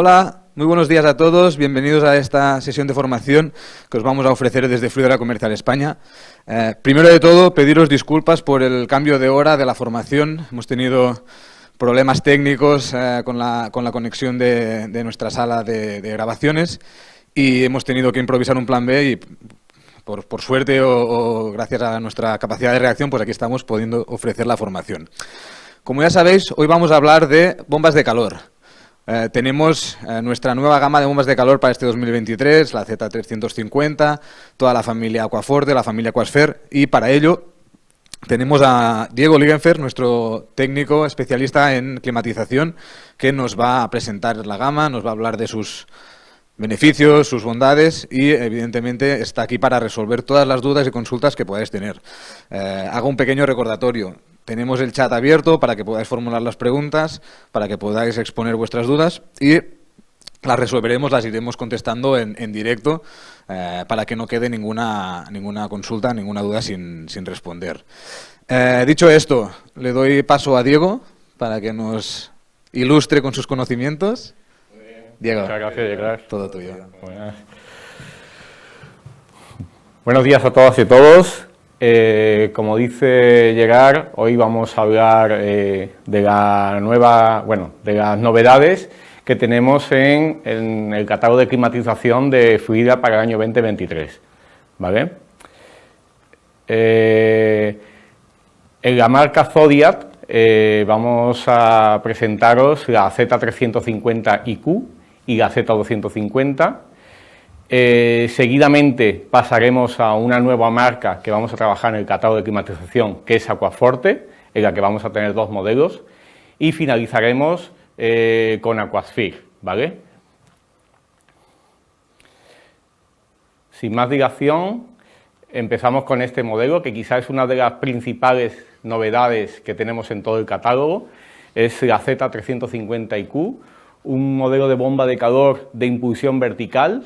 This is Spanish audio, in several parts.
Hola, muy buenos días a todos. Bienvenidos a esta sesión de formación que os vamos a ofrecer desde Fluidra Comercial España. Primero de todo, pediros disculpas por el cambio de hora de la formación. Hemos tenido problemas técnicos con la conexión de nuestra sala de grabaciones y hemos tenido que improvisar un plan B y por suerte o gracias a nuestra capacidad de reacción, pues aquí estamos pudiendo ofrecer la formación. Como ya sabéis, hoy vamos a hablar de bombas de calor. Tenemos nuestra nueva gama de bombas de calor para este 2023, la Z350, toda la familia Aquaforte, la familia Aquasphere, y para ello tenemos a Diego Liegenfer, nuestro técnico especialista en climatización, que nos va a presentar la gama, nos va a hablar de sus beneficios, sus bondades y evidentemente está aquí para resolver todas las dudas y consultas que podáis tener. Hago un pequeño recordatorio. Tenemos el chat abierto para que podáis formular las preguntas, para que podáis exponer vuestras dudas y las resolveremos, las iremos contestando en directo para que no quede ninguna consulta, ninguna duda sin responder. Dicho esto, le doy paso a Diego para que nos ilustre con sus conocimientos. Diego, muchas gracias, Gerard. Todo tuyo. Buenos días a todas y todos. Como dice Gerard, hoy vamos a hablar de las novedades que tenemos en el catálogo de climatización de Fluidra para el año 2023, ¿vale? En la marca Zodiac vamos a presentaros la Z350IQ y la Z250. Seguidamente pasaremos a una nueva marca que vamos a trabajar en el catálogo de climatización, que es Aquaforte, en la que vamos a tener dos modelos, y finalizaremos con Aquasphere, ¿vale? Sin más dilación, empezamos con este modelo, que quizás es una de las principales novedades que tenemos en todo el catálogo, es la Z350IQ, un modelo de bomba de calor de impulsión vertical,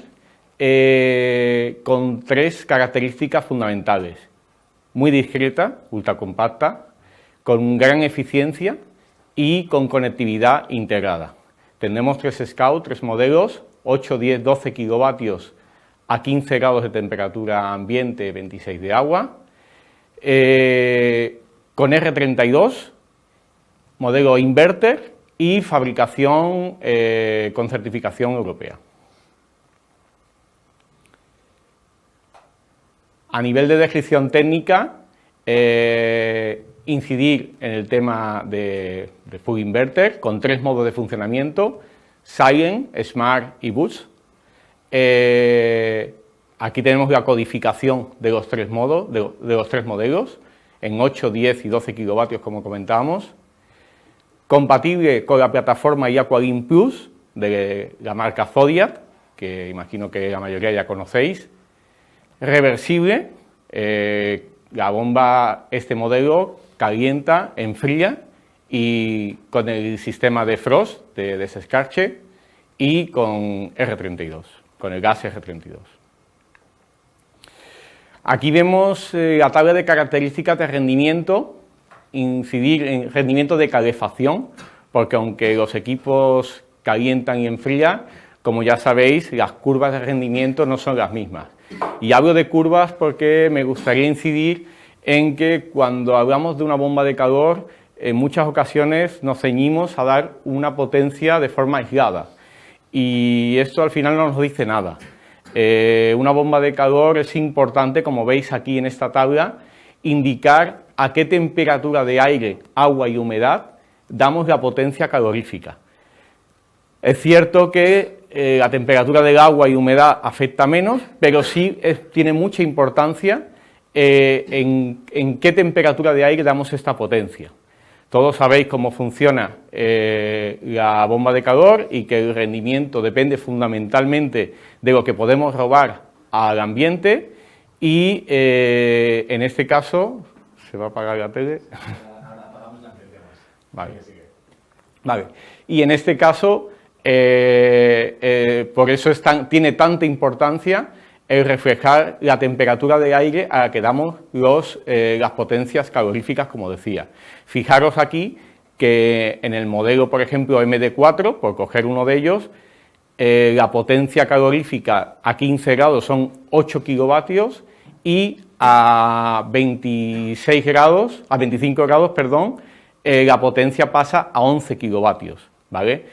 con tres características fundamentales: muy discreta, ultra compacta, con gran eficiencia y con conectividad integrada. Tendremos tres Scout, tres modelos, 8, 10, 12 kilovatios a 15 grados de temperatura ambiente, 26 de agua, con R32, modelo inverter y fabricación con certificación europea. A nivel de descripción técnica, incidir en el tema de Full Inverter con tres modos de funcionamiento: Silent, Smart y Boost. Aquí tenemos la codificación de los tres modos, de los tres modelos, en 8, 10 y 12 kilovatios, como comentábamos. Compatible con la plataforma Aqualink Plus de la marca Zodiac, que imagino que la mayoría ya conocéis. Reversible, la bomba, este modelo, calienta, enfría, y con el sistema de Frost, de desescarche, y con R32, con el gas R32. Aquí vemos la tabla de características de rendimiento, incidir en rendimiento de calefacción, porque aunque los equipos calientan y enfrían, como ya sabéis, las curvas de rendimiento no son las mismas. Y hablo de curvas porque me gustaría incidir en que cuando hablamos de una bomba de calor, en muchas ocasiones nos ceñimos a dar una potencia de forma aislada. Y esto al final no nos dice nada. Una bomba de calor es importante, como veis aquí en esta tabla, indicar a qué temperatura de aire, agua y humedad damos la potencia calorífica. Es cierto que la temperatura del agua y humedad afecta menos, pero sí tiene mucha importancia en qué temperatura de aire damos esta potencia. Todos sabéis cómo funciona la bomba de calor y que el rendimiento depende fundamentalmente de lo que podemos robar al ambiente y en este caso, ¿se va a apagar la tele? Vale. Vale. Y en este caso, por eso tiene tanta importancia el reflejar la temperatura de aire a la que damos las potencias caloríficas, como decía. Fijaros aquí que en el modelo, por ejemplo, MD4, por coger uno de ellos, la potencia calorífica a 15 grados son 8 kilovatios y a 25 grados, perdón, la potencia pasa a 11 kilovatios, ¿vale?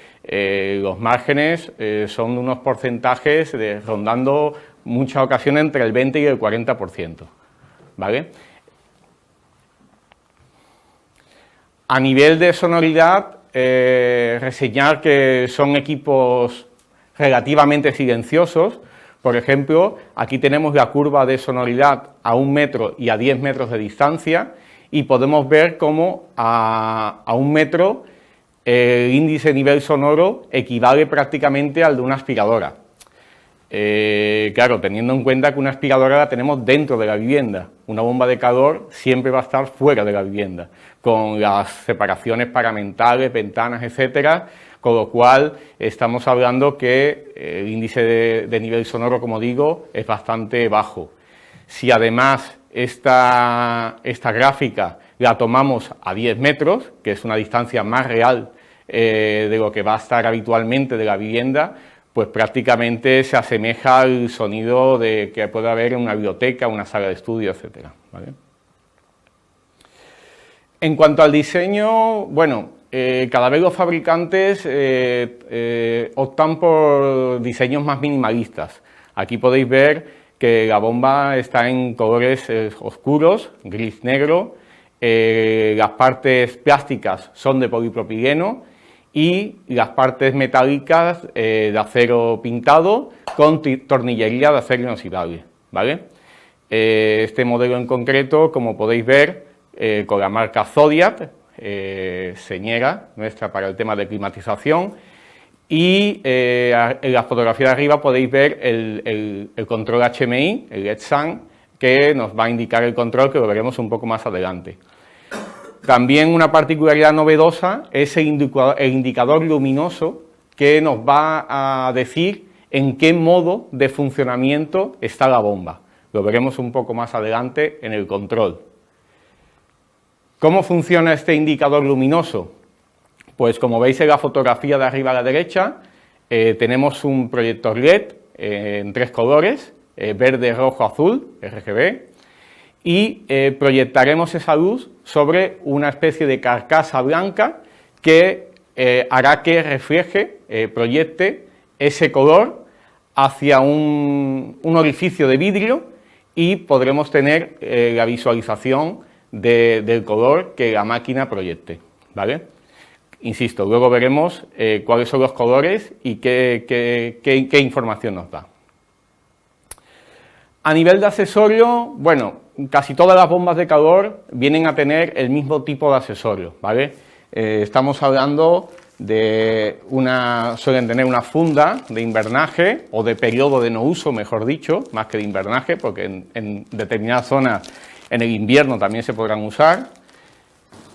Los márgenes son unos porcentajes rondando muchas ocasiones entre el 20 y el 40%, ¿vale? A nivel de sonoridad, reseñar que son equipos relativamente silenciosos. Por ejemplo, aquí tenemos la curva de sonoridad a 1 metro y a 10 metros de distancia y podemos ver cómo a 1 metro el índice de nivel sonoro equivale prácticamente al de una aspiradora. Claro, teniendo en cuenta que una aspiradora la tenemos dentro de la vivienda, una bomba de calor siempre va a estar fuera de la vivienda, con las separaciones paramentales, ventanas, etcétera, con lo cual estamos hablando que el índice de nivel sonoro, como digo, es bastante bajo. Si además esta gráfica la tomamos a 10 metros, que es una distancia más real de lo que va a estar habitualmente de la vivienda, pues prácticamente se asemeja al sonido que puede haber en una biblioteca, una sala de estudio, etcétera, ¿vale? En cuanto al diseño, bueno, cada vez los fabricantes optan por diseños más minimalistas. Aquí podéis ver que la bomba está en colores oscuros, gris-negro, las partes plásticas son de polipropileno y las partes metálicas de acero pintado con tornillería de acero inoxidable, ¿vale? Este modelo en concreto, como podéis ver, con la marca Zodiac, señera nuestra para el tema de climatización, y en la fotografía de arriba podéis ver el control HMI, el LED-SUN, que nos va a indicar el control, que lo veremos un poco más adelante. También una particularidad novedosa es el indicador luminoso, que nos va a decir en qué modo de funcionamiento está la bomba. Lo veremos un poco más adelante en el control. ¿Cómo funciona este indicador luminoso? Pues como veis en la fotografía de arriba a la derecha, tenemos un proyector LED en 3 colores, verde, rojo, azul, RGB, y proyectaremos esa luz sobre una especie de carcasa blanca que hará que refleje, proyecte ese color hacia un orificio de vidrio y podremos tener la visualización del color que la máquina proyecte, ¿vale? Insisto, luego veremos cuáles son los colores y qué información nos da. A nivel de accesorio, bueno, casi todas las bombas de calor vienen a tener el mismo tipo de accesorio, ¿vale? Estamos hablando de suelen tener una funda de invernaje o de periodo de no uso, mejor dicho, más que de invernaje, porque en determinadas zonas en el invierno también se podrán usar.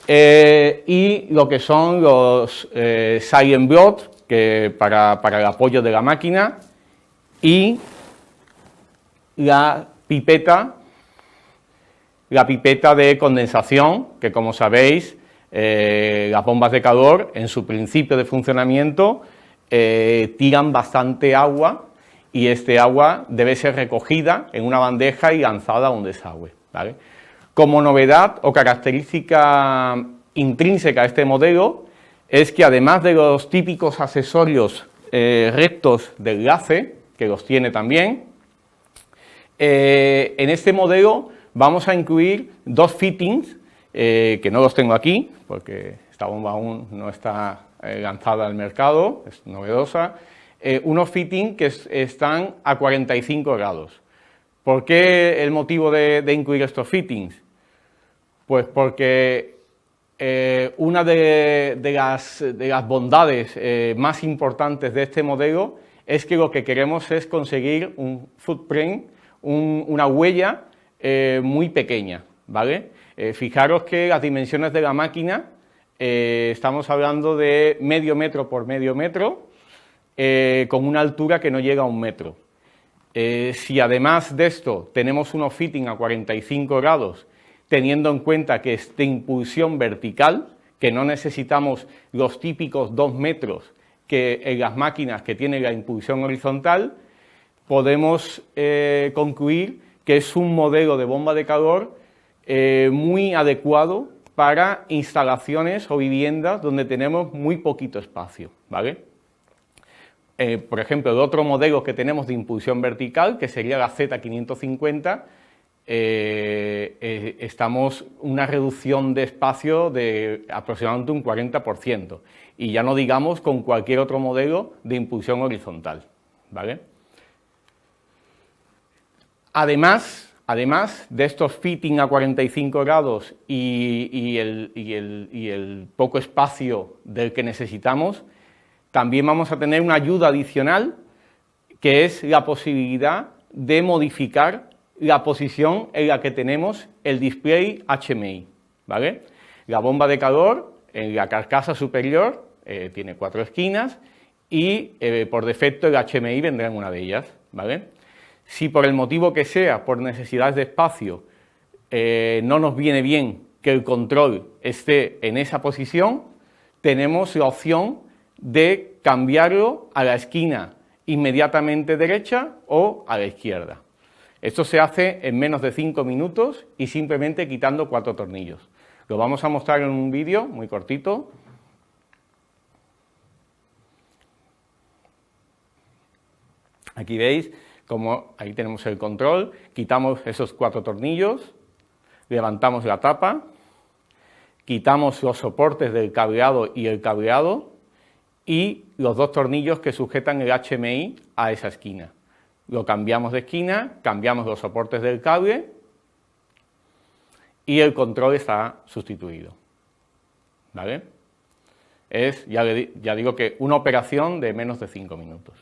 Y lo que son los silent blood, que para el apoyo de la máquina, y la pipeta de condensación, que como sabéis, las bombas de calor en su principio de funcionamiento tiran bastante agua y este agua debe ser recogida en una bandeja y lanzada a un desagüe, ¿vale? Como novedad o característica intrínseca a este modelo es que además de los típicos accesorios rectos de enlace, que los tiene también, en este modelo vamos a incluir 2 fittings, que no los tengo aquí, porque esta bomba aún no está lanzada al mercado, es novedosa, unos fittings que están a 45 grados. ¿Por qué el motivo de incluir estos fittings? Pues porque una de las bondades más importantes de este modelo es que lo que queremos es conseguir un footprint, una huella muy pequeña, ¿vale? Fijaros que las dimensiones de la máquina, estamos hablando de medio metro por medio metro, con una altura que no llega a 1 metro. Si además de esto tenemos unos fittings a 45 grados, teniendo en cuenta que es de impulsión vertical, que no necesitamos los típicos 2 metros que en las máquinas que tienen la impulsión horizontal podemos concluir que es un modelo de bomba de calor muy adecuado para instalaciones o viviendas donde tenemos muy poquito espacio, ¿vale? Por ejemplo, el otro modelo que tenemos de impulsión vertical, que sería la Z550, estamos una reducción de espacio de aproximadamente un 40%, y ya no digamos con cualquier otro modelo de impulsión horizontal, ¿vale? Además de estos fitting a 45 grados y el poco espacio del que necesitamos, también vamos a tener una ayuda adicional, que es la posibilidad de modificar la posición en la que tenemos el display HMI, ¿vale? La bomba de calor en la carcasa superior tiene 4 esquinas y por defecto el HMI vendrá en una de ellas, ¿vale? Si por el motivo que sea, por necesidades de espacio, no nos viene bien que el control esté en esa posición, tenemos la opción de cambiarlo a la esquina inmediatamente derecha o a la izquierda. Esto se hace en menos de 5 minutos y simplemente quitando 4 tornillos. Lo vamos a mostrar en un vídeo muy cortito. Aquí veis como ahí tenemos el control, quitamos esos 4 tornillos, levantamos la tapa, quitamos los soportes del cableado y el cableado y los 2 tornillos que sujetan el HMI a esa esquina. Lo cambiamos de esquina, cambiamos los soportes del cable y el control está sustituido, ¿vale? Es, ya digo que una operación de menos de 5 minutos.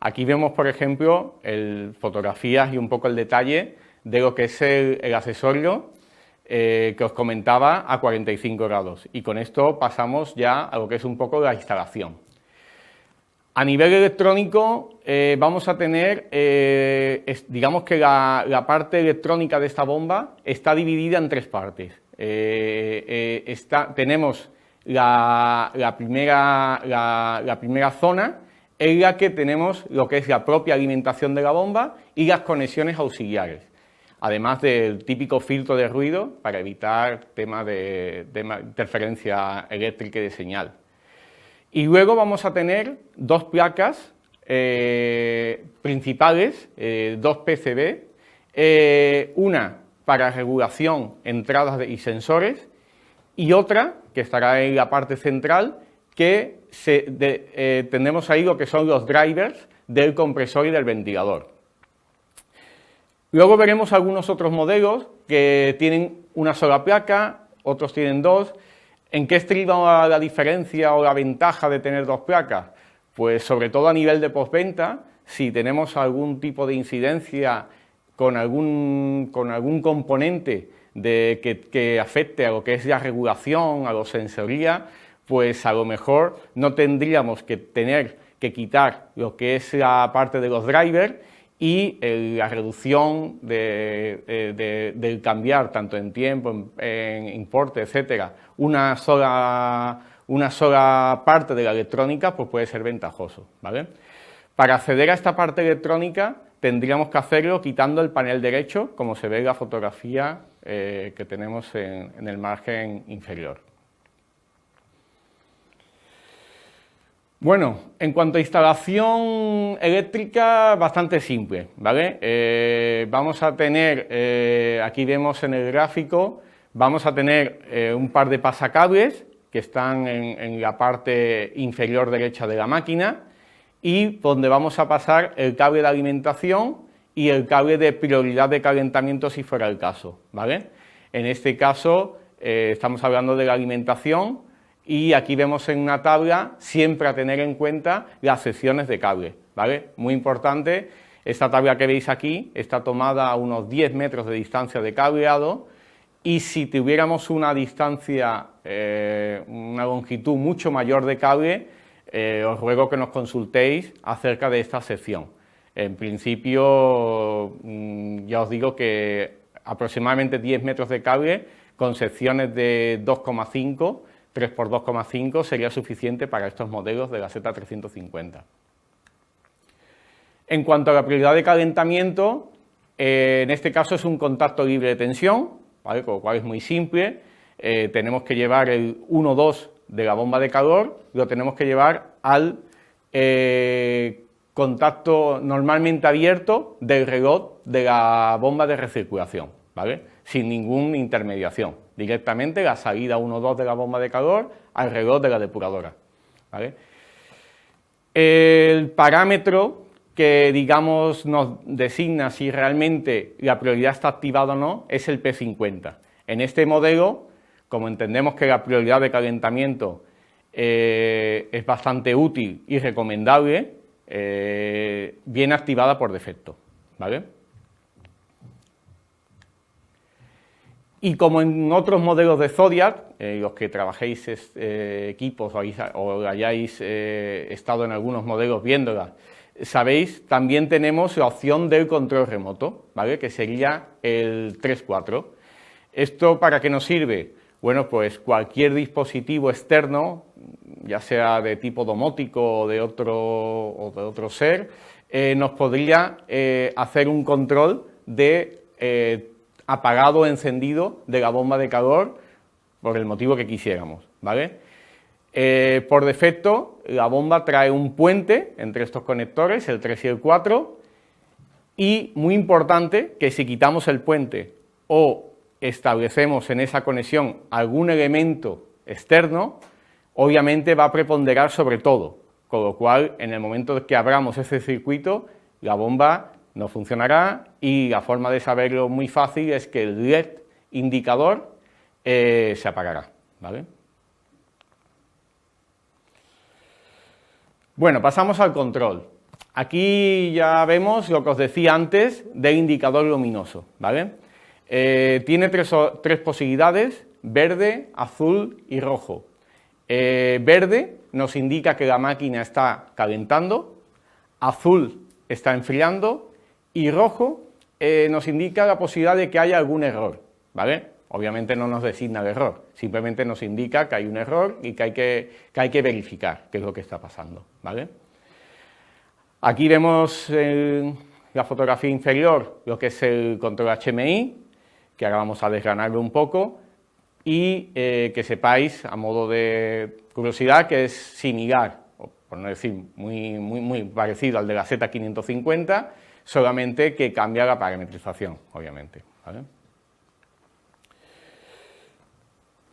Aquí vemos, por ejemplo, fotografías y un poco el detalle de lo que es el accesorio que os comentaba a 45 grados. Y con esto pasamos ya a lo que es un poco la instalación. A nivel electrónico vamos a tener, digamos que la parte electrónica de esta bomba está dividida en 3 partes. Tenemos la primera zona en la que tenemos lo que es la propia alimentación de la bomba y las conexiones auxiliares, además del típico filtro de ruido para evitar temas de interferencia eléctrica y de señal. Y luego vamos a tener 2 placas principales, 2 PCB, una para regulación, entradas y sensores, y otra, que estará en la parte central, que tenemos ahí lo que son los drivers del compresor y del ventilador. Luego veremos algunos otros modelos que tienen una sola placa, otros tienen 2. ¿En qué estriba la diferencia o la ventaja de tener 2 placas? Pues sobre todo a nivel de postventa, si tenemos algún tipo de incidencia con algún componente que afecte a lo que es la regulación, a la sensoría, pues a lo mejor no tendríamos que tener que quitar lo que es la parte de los drivers y la reducción del cambiar tanto en tiempo, en importe, etcétera, una sola parte de la electrónica, pues puede ser ventajoso, ¿vale? Para acceder a esta parte electrónica tendríamos que hacerlo quitando el panel derecho, como se ve en la fotografía que tenemos en el margen inferior. Bueno, en cuanto a instalación eléctrica, bastante simple, ¿vale? Vamos a tener, aquí vemos en el gráfico, vamos a tener un par de pasacables que están en la parte inferior derecha de la máquina y donde vamos a pasar el cable de alimentación y el cable de prioridad de calentamiento si fuera el caso, ¿vale? En este caso estamos hablando de la alimentación. Y aquí vemos en una tabla siempre a tener en cuenta las secciones de cable, ¿vale? Muy importante, esta tabla que veis aquí está tomada a unos 10 metros de distancia de cableado y si tuviéramos una distancia, una longitud mucho mayor de cable, os ruego que nos consultéis acerca de esta sección. En principio, ya os digo que aproximadamente 10 metros de cable con secciones de 2,5, 3 por 2,5 sería suficiente para estos modelos de la Z350. En cuanto a la prioridad de calentamiento, en este caso es un contacto libre de tensión, ¿vale? Con lo cual es muy simple. Tenemos que llevar el 1,2 de la bomba de calor, lo tenemos que llevar al contacto normalmente abierto del reloj de la bomba de recirculación, ¿vale? Sin ninguna intermediación, directamente la salida 1,2 de la bomba de calor al reloj de la depuradora, ¿vale? El parámetro que, digamos, nos designa si realmente la prioridad está activada o no es el P50. En este modelo, como entendemos que la prioridad de calentamiento es bastante útil y recomendable, viene activada por defecto, ¿vale? Y como en otros modelos de Zodiac, los que trabajéis equipos o hayáis estado en algunos modelos viéndolas, sabéis, también tenemos la opción del control remoto, ¿vale? Que sería el 3.4. ¿Esto para qué nos sirve? Bueno, pues cualquier dispositivo externo, ya sea de tipo domótico o de otro ser, nos podría hacer un control de apagado o encendido de la bomba de calor por el motivo que quisiéramos, ¿vale? Por defecto, la bomba trae un puente entre estos conectores, el 3 y el 4, y muy importante que si quitamos el puente o establecemos en esa conexión algún elemento externo, obviamente va a preponderar sobre todo, con lo cual en el momento que abramos ese circuito, la bomba no funcionará y la forma de saberlo muy fácil es que el LED indicador se apagará, ¿vale? Bueno, pasamos al control. Aquí ya vemos lo que os decía antes del indicador luminoso, ¿vale? Tiene tres posibilidades, verde, azul y rojo. Verde nos indica que la máquina está calentando, azul está enfriando y rojo nos indica la posibilidad de que haya algún error, ¿vale? Obviamente no nos designa el error, simplemente nos indica que hay un error y que hay que verificar qué es lo que está pasando, ¿vale? Aquí vemos en la fotografía inferior lo que es el control HMI, que ahora vamos a desgranarlo un poco, y que sepáis, a modo de curiosidad, que es similar, por no decir muy parecido al de la Z550, solamente que cambia la parametrización, obviamente, ¿vale?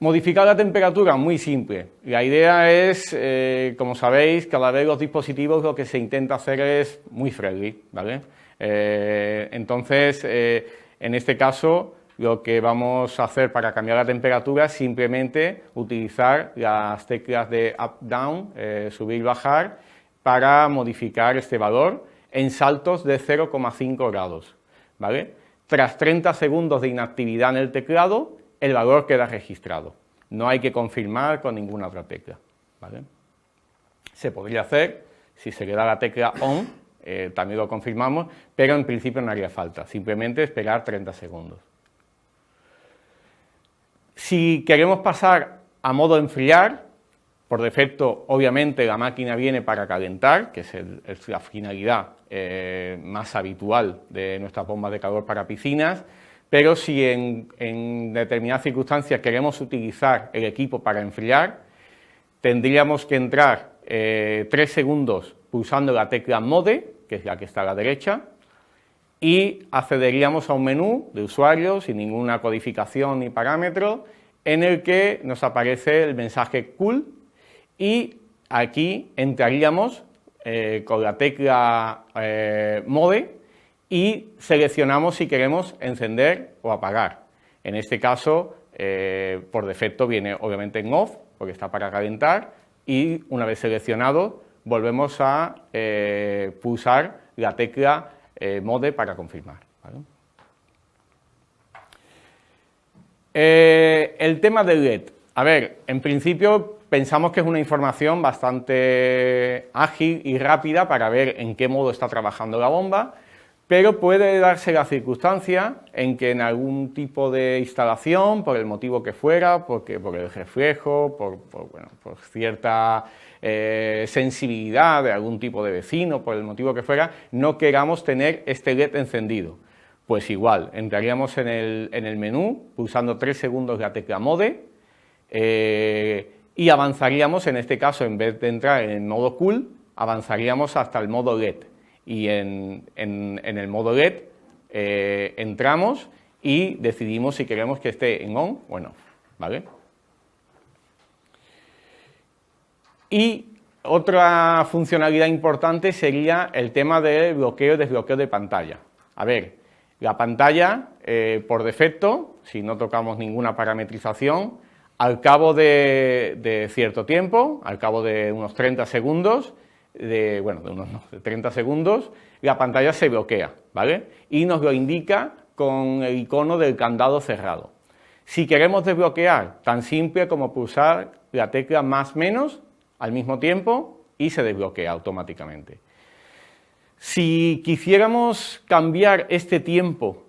Modificar la temperatura, muy simple. La idea es, como sabéis, cada vez los dispositivos lo que se intenta hacer es muy friendly, ¿vale? Entonces, en este caso, lo que vamos a hacer para cambiar la temperatura es simplemente utilizar las teclas de up-down, subir y bajar, para modificar este valor en saltos de 0,5 grados, ¿vale? Tras 30 segundos de inactividad en el teclado, el valor queda registrado. No hay que confirmar con ninguna otra tecla, ¿vale? Se podría hacer, si se le da la tecla ON, también lo confirmamos, pero en principio no haría falta, simplemente esperar 30 segundos. Si queremos pasar a modo enfriar, por defecto, obviamente, la máquina viene para calentar, que es la finalidad más habitual de nuestras bombas de calor para piscinas, pero si en determinadas circunstancias queremos utilizar el equipo para enfriar, tendríamos que entrar 3 segundos pulsando la tecla Mode, que es la que está a la derecha, y accederíamos a un menú de usuario sin ninguna codificación ni parámetro, en el que nos aparece el mensaje Cool, y aquí entraríamos con la tecla Mode y seleccionamos si queremos encender o apagar. En este caso, por defecto viene obviamente en Off, porque está para calentar, y una vez seleccionado volvemos a pulsar la tecla Mode para confirmar, ¿vale? El tema del LED. A ver, en principio pensamos que es una información bastante ágil y rápida para ver en qué modo está trabajando la bomba, pero puede darse la circunstancia en que en algún tipo de instalación, por el motivo que fuera, por el reflejo, por cierta sensibilidad de algún tipo de vecino, por el motivo que fuera, no queramos tener este LED encendido. Pues igual, entraríamos en el menú, pulsando 3 segundos la tecla Mode, y avanzaríamos, en este caso, en vez de entrar en el modo Cool, avanzaríamos hasta el modo LED. Y en el modo LED entramos y decidimos si queremos que esté en on o en off, ¿vale? Y otra funcionalidad importante sería el tema de bloqueo y desbloqueo de pantalla. A ver, la pantalla, por defecto, si no tocamos ninguna parametrización, al cabo de cierto tiempo, al cabo de unos 30 segundos, de 30 segundos, la pantalla se bloquea, ¿vale? Y nos lo indica con el icono del candado cerrado. Si queremos desbloquear, tan simple como pulsar la tecla más menos al mismo tiempo y se desbloquea automáticamente. Si quisiéramos cambiar este tiempo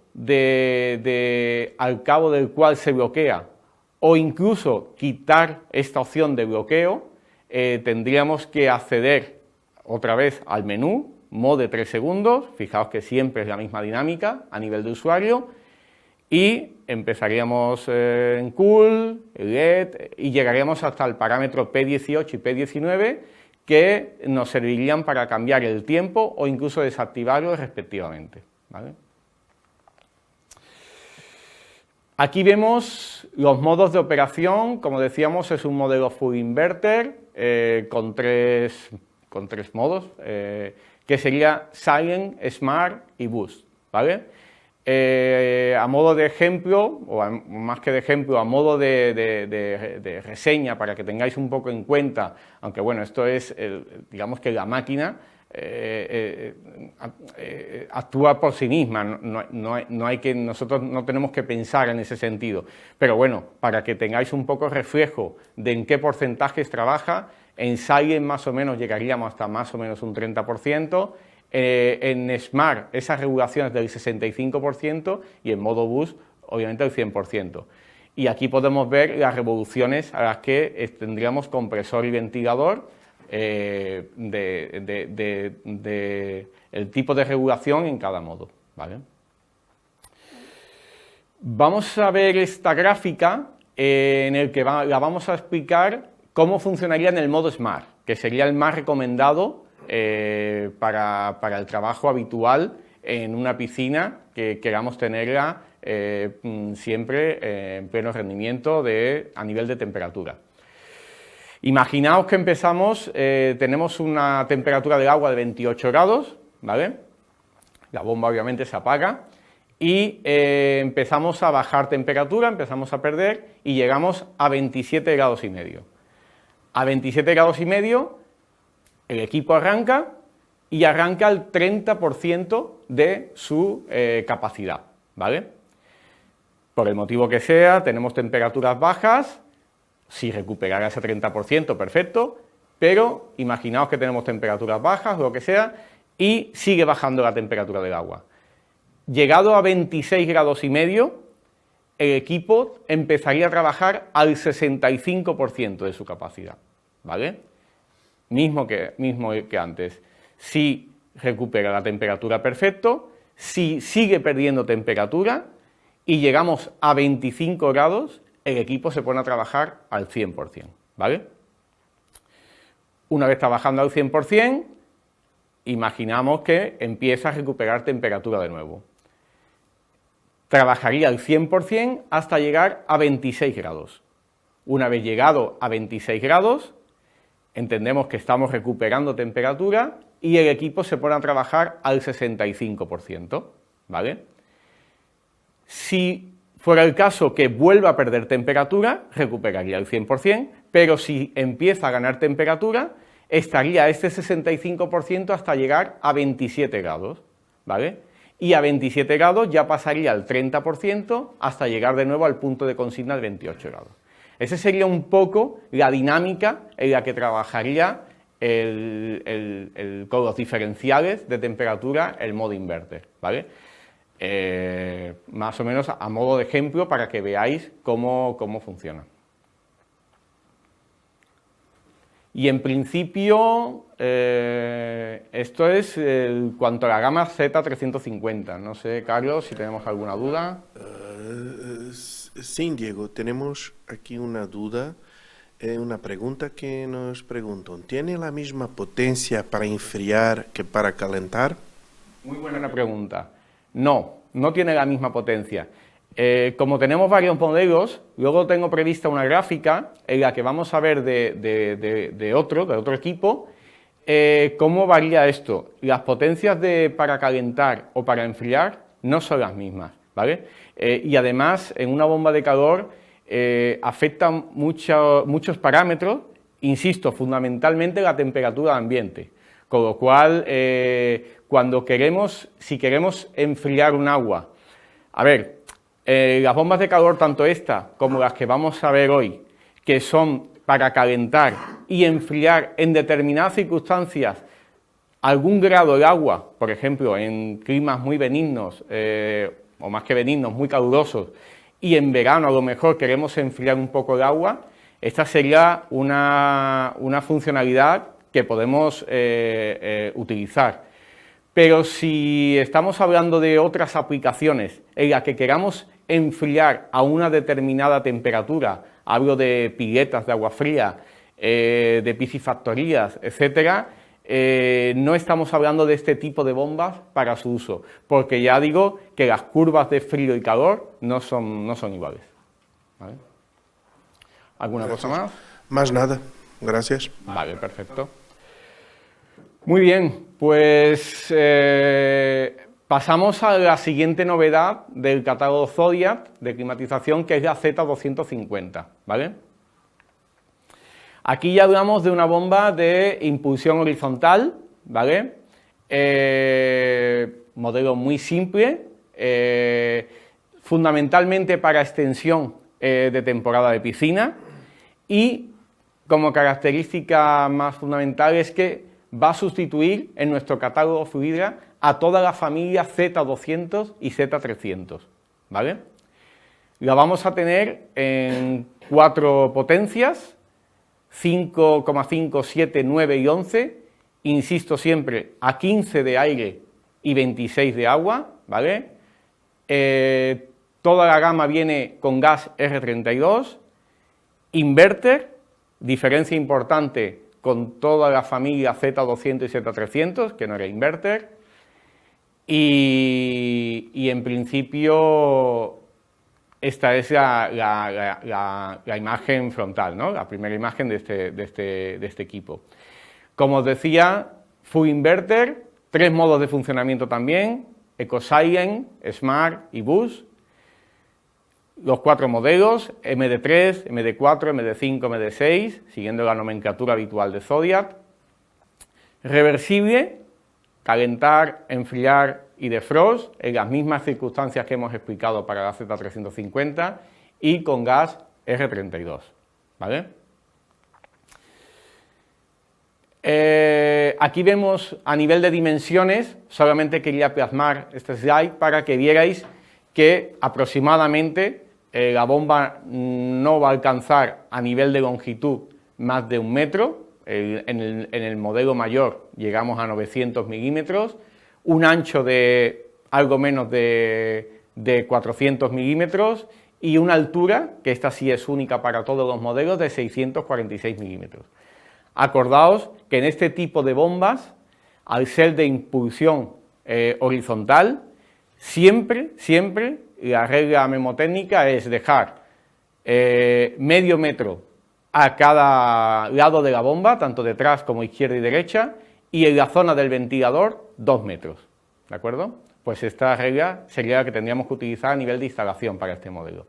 al cabo del cual se bloquea o incluso quitar esta opción de bloqueo, tendríamos que acceder otra vez al menú, Mode 3 segundos, fijaos que siempre es la misma dinámica a nivel de usuario, y empezaríamos en Cool, LED, y llegaríamos hasta el parámetro P18 y P19, que nos servirían para cambiar el tiempo o incluso desactivarlo respectivamente, ¿vale? Aquí vemos los modos de operación. Como decíamos, es un modelo full inverter con tres modos, que sería Silent, Smart y Boost, ¿vale? A modo de ejemplo, o más que de ejemplo, a modo de reseña, para que tengáis un poco en cuenta, aunque bueno, esto es, digamos que la máquina actúa por sí misma, nosotros no tenemos que pensar en ese sentido, pero bueno, para que tengáis un poco reflejo de en qué porcentajes trabaja. En Silent más o menos llegaríamos hasta más o menos un 30%, en Smart esas regulaciones del 65% y en modo Boost obviamente el 100%. Y aquí podemos ver las revoluciones a las que tendríamos compresor y ventilador, el tipo de regulación en cada modo, ¿vale? Vamos a ver esta gráfica en el que la vamos a explicar cómo funcionaría en el modo Smart, que sería el más recomendado para el trabajo habitual en una piscina que queramos tenerla siempre en pleno rendimiento a nivel de temperatura. Imaginaos que empezamos, tenemos una temperatura del agua de 28 grados, ¿vale? La bomba obviamente se apaga y empezamos a bajar temperatura, empezamos a perder y llegamos a 27 grados y medio. A 27 grados y medio el equipo arranca y arranca al 30% de su capacidad, ¿vale? Por el motivo que sea, tenemos temperaturas bajas. Si recuperara ese 30%, perfecto, pero imaginaos que tenemos temperaturas bajas o lo que sea y sigue bajando la temperatura del agua. Llegado a 26 grados y medio, el equipo empezaría a trabajar al 65% de su capacidad, ¿vale? Mismo que antes. Si recupera la temperatura, perfecto. Si sigue perdiendo temperatura y llegamos a 25 grados, el equipo se pone a trabajar al 100%, ¿vale? Una vez trabajando al 100%, imaginamos que empieza a recuperar temperatura de nuevo. Trabajaría al 100% hasta llegar a 26 grados. Una vez llegado a 26 grados, entendemos que estamos recuperando temperatura y el equipo se pone a trabajar al 65%, ¿vale? Si fuera el caso que vuelva a perder temperatura, recuperaría el 100%, pero si empieza a ganar temperatura, estaría a este 65% hasta llegar a 27 grados, ¿vale? Y a 27 grados ya pasaría al 30% hasta llegar de nuevo al punto de consigna de 28 grados. Esa sería un poco la dinámica en la que trabajaría con los diferenciales de temperatura el modo inverter, ¿vale? Más o menos a modo de ejemplo para que veáis cómo funciona. Y en principio, esto es cuanto a la gama Z350. No sé, Carlos, si tenemos alguna duda. Sí, Diego, tenemos aquí una duda, una pregunta que nos preguntan. ¿Tiene la misma potencia para enfriar que para calentar? Muy buena pregunta. No, no tiene la misma potencia. Como tenemos varios modelos, luego tengo prevista una gráfica en la que vamos a ver de otro equipo cómo varía esto. Las potencias para calentar o para enfriar no son las mismas, ¿vale? Y además, en una bomba de calor afectan muchos parámetros, insisto, fundamentalmente la temperatura ambiente, con lo cual, si queremos enfriar un agua, a ver, las bombas de calor, tanto esta como las que vamos a ver hoy, que son para calentar y enfriar en determinadas circunstancias algún grado del agua, por ejemplo, en climas muy benignos, o más que benignos, muy calurosos, y en verano a lo mejor queremos enfriar un poco el agua, esta sería una funcionalidad que podemos utilizar. Pero si estamos hablando de otras aplicaciones en las que queramos enfriar a una determinada temperatura, hablo de piletas de agua fría, de piscifactorías, etcétera, no estamos hablando de este tipo de bombas para su uso, porque ya digo que las curvas de frío y calor no son iguales. ¿Vale? ¿Alguna cosa más? Más nada, gracias. Vale, perfecto. Muy bien, pues pasamos a la siguiente novedad del catálogo Zodiac de climatización, que es la Z250, ¿vale? Aquí ya hablamos de una bomba de impulsión horizontal, ¿vale? Modelo muy simple, fundamentalmente para extensión de temporada de piscina, y como característica más fundamental es que va a sustituir en nuestro catálogo Fluidra a toda la familia Z200 y Z300, ¿vale? La vamos a tener en 4 potencias, 5,5, 7, 9 y 11, insisto siempre, a 15 de aire y 26 de agua, ¿vale? Toda la gama viene con gas R32, inverter, diferencia importante con toda la familia Z200 y Z300, que no era inverter, y en principio esta es la imagen frontal, ¿no? La primera imagen de este equipo. Como os decía, full inverter, 3 modos de funcionamiento también, EcoSilent, Smart y Boost. Los 4 modelos, MD3, MD4, MD5, MD6, siguiendo la nomenclatura habitual de Zodiac. Reversible, calentar, enfriar y defrost, en las mismas circunstancias que hemos explicado para la Z350, y con gas R32, ¿vale? Aquí vemos a nivel de dimensiones, solamente quería plasmar este slide para que vierais que aproximadamente la bomba no va a alcanzar a nivel de longitud más de 1 metro, en el modelo mayor llegamos a 900 milímetros, un ancho de algo menos de 400 milímetros y una altura, que esta sí es única para todos los modelos, de 646 milímetros. Acordaos que en este tipo de bombas, al ser de impulsión horizontal, siempre la regla memotécnica es dejar medio metro a cada lado de la bomba, tanto detrás como izquierda y derecha, y en la zona del ventilador 2 metros, ¿de acuerdo? Pues esta regla sería la que tendríamos que utilizar a nivel de instalación para este modelo.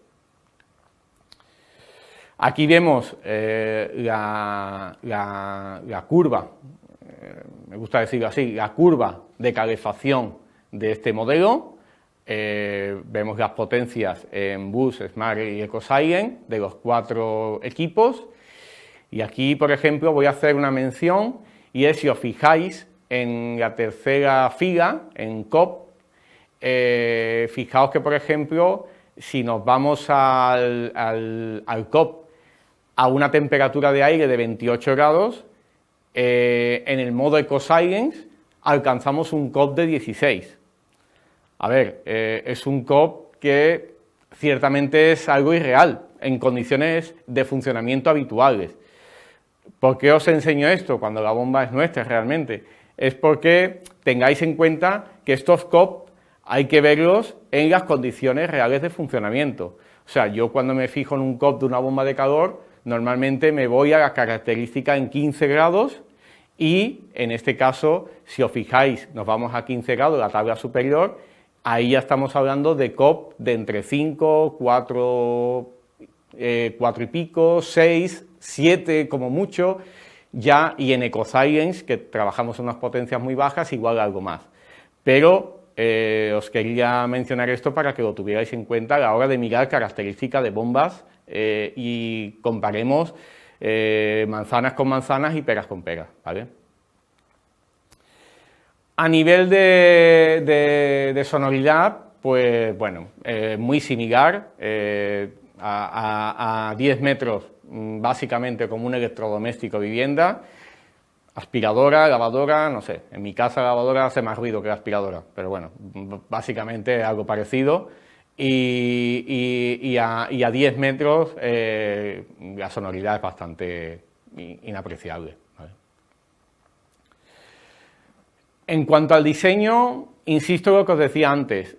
Aquí vemos la curva, me gusta decirlo así, la curva de calefacción de este modelo. Vemos las potencias en Boost, Smart y EcoSilent de los 4 equipos. Y aquí, por ejemplo, voy a hacer una mención y es, si os fijáis, en la tercera fila, en COP, fijaos que, por ejemplo, si nos vamos al COP a una temperatura de aire de 28 grados, en el modo EcoScience alcanzamos un COP de 16. A ver, es un COP que ciertamente es algo irreal en condiciones de funcionamiento habituales. ¿Por qué os enseño esto cuando la bomba es nuestra realmente? Es porque tengáis en cuenta que estos COP hay que verlos en las condiciones reales de funcionamiento. O sea, yo cuando me fijo en un COP de una bomba de calor, normalmente me voy a la característica en 15 grados y, en este caso, si os fijáis, nos vamos a 15 grados, la tabla superior, ahí ya estamos hablando de COP de entre 5, 4 y pico, 6, 7 como mucho, ya, y en EcoScience, que trabajamos en unas potencias muy bajas, igual algo más. Pero os quería mencionar esto para que lo tuvierais en cuenta a la hora de mirar características de bombas y comparemos manzanas con manzanas y peras con peras, ¿vale? A nivel de sonoridad, pues bueno, muy similar, a 10 metros, básicamente como un electrodoméstico vivienda, aspiradora, lavadora, no sé, en mi casa la lavadora hace más ruido que la aspiradora, pero bueno, básicamente algo parecido, y a 10 metros la sonoridad es bastante inapreciable, ¿vale? En cuanto al diseño, insisto en lo que os decía antes,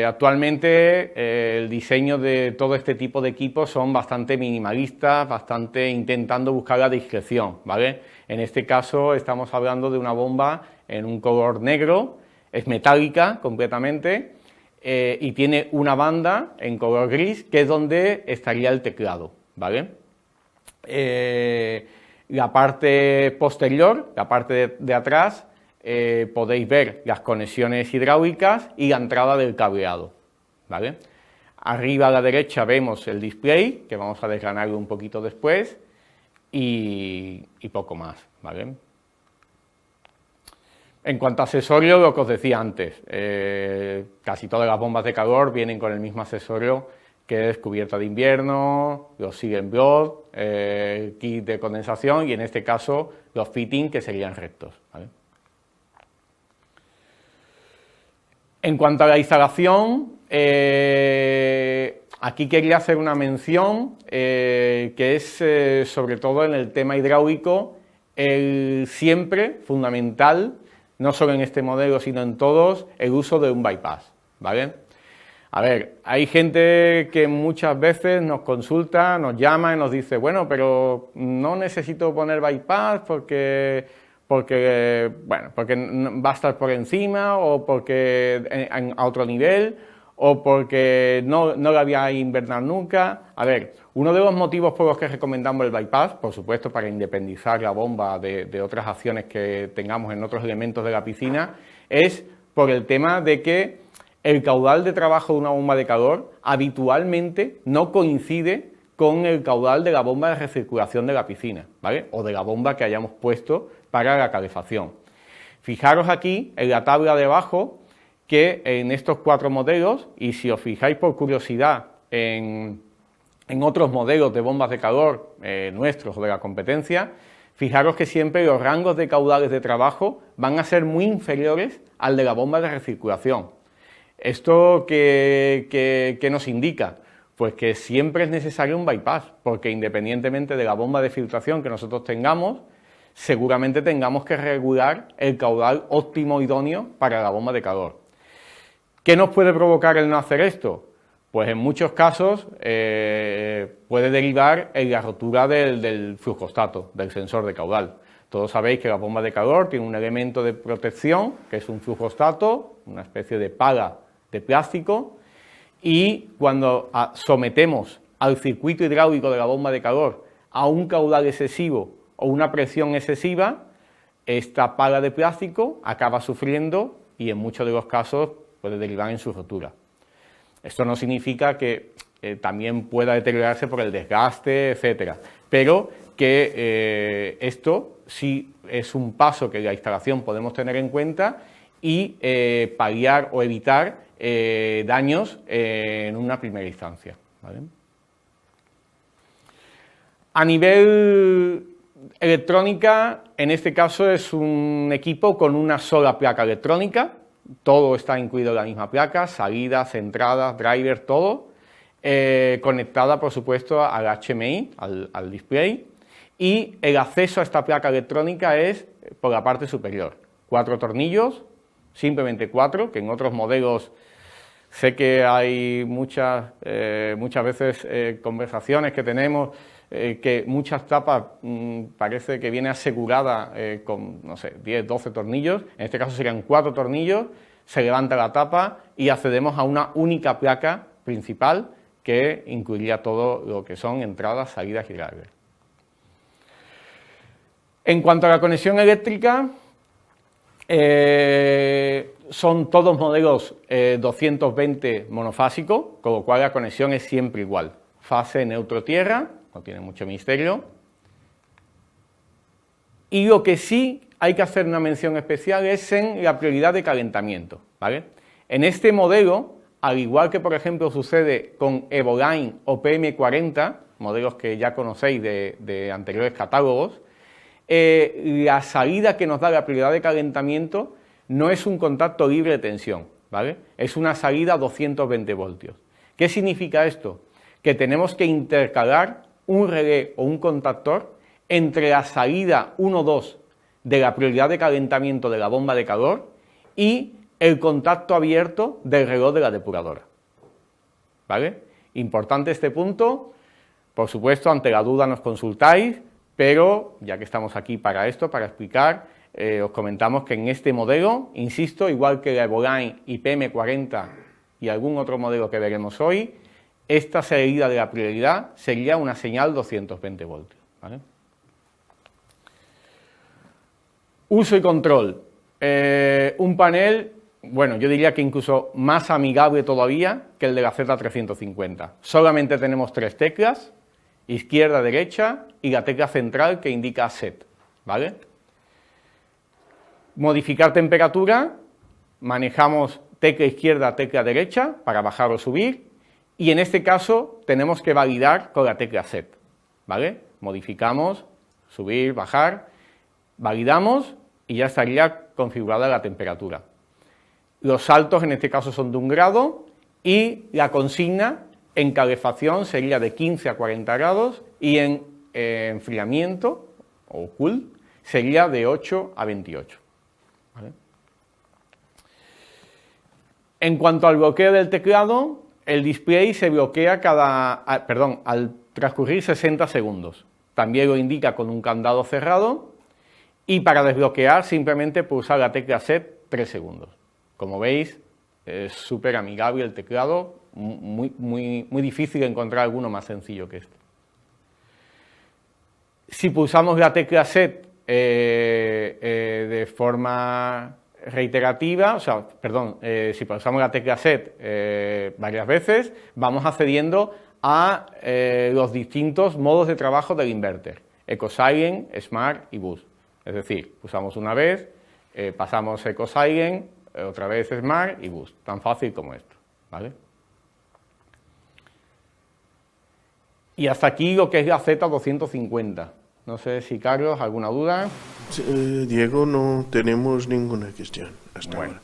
actualmente el diseño de todo este tipo de equipos son bastante minimalistas, bastante intentando buscar la discreción, ¿vale? En este caso estamos hablando de una bomba en un color negro, es metálica completamente y tiene una banda en color gris que es donde estaría el teclado, ¿vale? La parte posterior, la parte de atrás, podéis ver las conexiones hidráulicas y la entrada del cableado, ¿vale? Arriba a la derecha vemos el display, que vamos a desgranarlo un poquito después, y poco más, ¿vale? En cuanto a accesorios, lo que os decía antes, casi todas las bombas de calor vienen con el mismo accesorio, que es cubierta de invierno, los Silent Blood, kit de condensación y en este caso los fittings, que serían rectos, ¿vale? En cuanto a la instalación, aquí quería hacer una mención que es sobre todo en el tema hidráulico, siempre fundamental, no solo en este modelo sino en todos, el uso de un bypass, ¿vale? A ver, hay gente que muchas veces nos consulta, nos llama y nos dice, bueno, pero no necesito poner bypass porque va a estar por encima o porque a otro nivel o porque no la voy a invernar nunca. A ver, uno de los motivos por los que recomendamos el bypass, por supuesto para independizar la bomba de otras acciones que tengamos en otros elementos de la piscina, es por el tema de que el caudal de trabajo de una bomba de calor habitualmente no coincide con el caudal de la bomba de recirculación de la piscina, ¿vale? O de la bomba que hayamos puesto para la calefacción. Fijaros aquí en la tabla de abajo que en estos 4 modelos, y si os fijáis por curiosidad en otros modelos de bombas de calor nuestros o de la competencia, fijaros que siempre los rangos de caudales de trabajo van a ser muy inferiores al de la bomba de recirculación. ¿Esto qué nos indica? Pues que siempre es necesario un bypass, porque independientemente de la bomba de filtración que nosotros tengamos, seguramente tengamos que regular el caudal óptimo idóneo para la bomba de calor. ¿Qué nos puede provocar el no hacer esto? Pues en muchos casos puede derivar en la rotura del flujostato, del sensor de caudal. Todos sabéis que la bomba de calor tiene un elemento de protección, que es un flujostato, una especie de pala de plástico, y cuando sometemos al circuito hidráulico de la bomba de calor a un caudal excesivo o una presión excesiva, esta pala de plástico acaba sufriendo y en muchos de los casos puede derivar en su rotura. Esto no significa que también pueda deteriorarse por el desgaste, etcétera, pero que esto sí es un paso que en la instalación podemos tener en cuenta y paliar o evitar daños en una primera instancia, ¿vale? A nivel electrónica, en este caso es un equipo con una sola placa electrónica, todo está incluido en la misma placa, salidas, entradas, drivers, todo, conectada por supuesto al HMI, al display, y el acceso a esta placa electrónica es por la parte superior, 4 tornillos, simplemente 4, que en otros modelos sé que hay muchas veces conversaciones que tenemos, que muchas tapas parece que viene asegurada con, no sé, 10, 12 tornillos, en este caso serían 4 tornillos, se levanta la tapa y accedemos a una única placa principal que incluiría todo lo que son entradas, salidas y drivers. En cuanto a la conexión eléctrica, son todos modelos 220 monofásicos, con lo cual la conexión es siempre igual. Fase neutro-tierra, no tiene mucho misterio. Y lo que sí hay que hacer una mención especial es en la prioridad de calentamiento, ¿vale? En este modelo, al igual que por ejemplo sucede con Evoline o PM40, modelos que ya conocéis de anteriores catálogos, la salida que nos da la prioridad de calentamiento no es un contacto libre de tensión, ¿vale? Es una salida a 220 voltios. ¿Qué significa esto? Que tenemos que intercalar un relé o un contactor entre la salida 1-2 de la prioridad de calentamiento de la bomba de calor y el contacto abierto del reloj de la depuradora, ¿vale? Importante este punto, por supuesto, ante la duda nos consultáis, pero ya que estamos aquí para esto, para explicar, os comentamos que en este modelo, insisto, igual que la Evoline y PM40 y algún otro modelo que veremos hoy, esta salida de la prioridad sería una señal 220 voltios, ¿vale? Uso y control. Un panel, bueno, yo diría que incluso más amigable todavía que el de la Z350. Solamente tenemos 3 teclas, izquierda, derecha y la tecla central que indica set, ¿vale? Modificar temperatura, manejamos tecla izquierda, tecla derecha para bajar o subir y en este caso tenemos que validar con la tecla set, ¿vale? Modificamos, subir, bajar, validamos y ya estaría configurada la temperatura. Los saltos en este caso son de 1 grado y la consigna en calefacción sería de 15 a 40 grados y en enfriamiento o cool sería de 8 a 28. ¿Vale? En cuanto al bloqueo del teclado, el display se bloquea al transcurrir 60 segundos. También lo indica con un candado cerrado y para desbloquear simplemente pulsar la tecla set 3 segundos. Como veis, es súper amigable el teclado, muy difícil encontrar alguno más sencillo que este. Si pulsamos la tecla set de forma reiterativa, si pulsamos la tecla set varias veces, vamos accediendo a los distintos modos de trabajo del inverter, EcoSilent, Smart y Boost. Es decir, pulsamos una vez, pasamos EcoSilent, otra vez Smart y Boost, tan fácil como esto, ¿vale? Y hasta aquí lo que es la Z250. No sé si, Carlos, ¿alguna duda? Diego, no tenemos ninguna cuestión hasta ahora.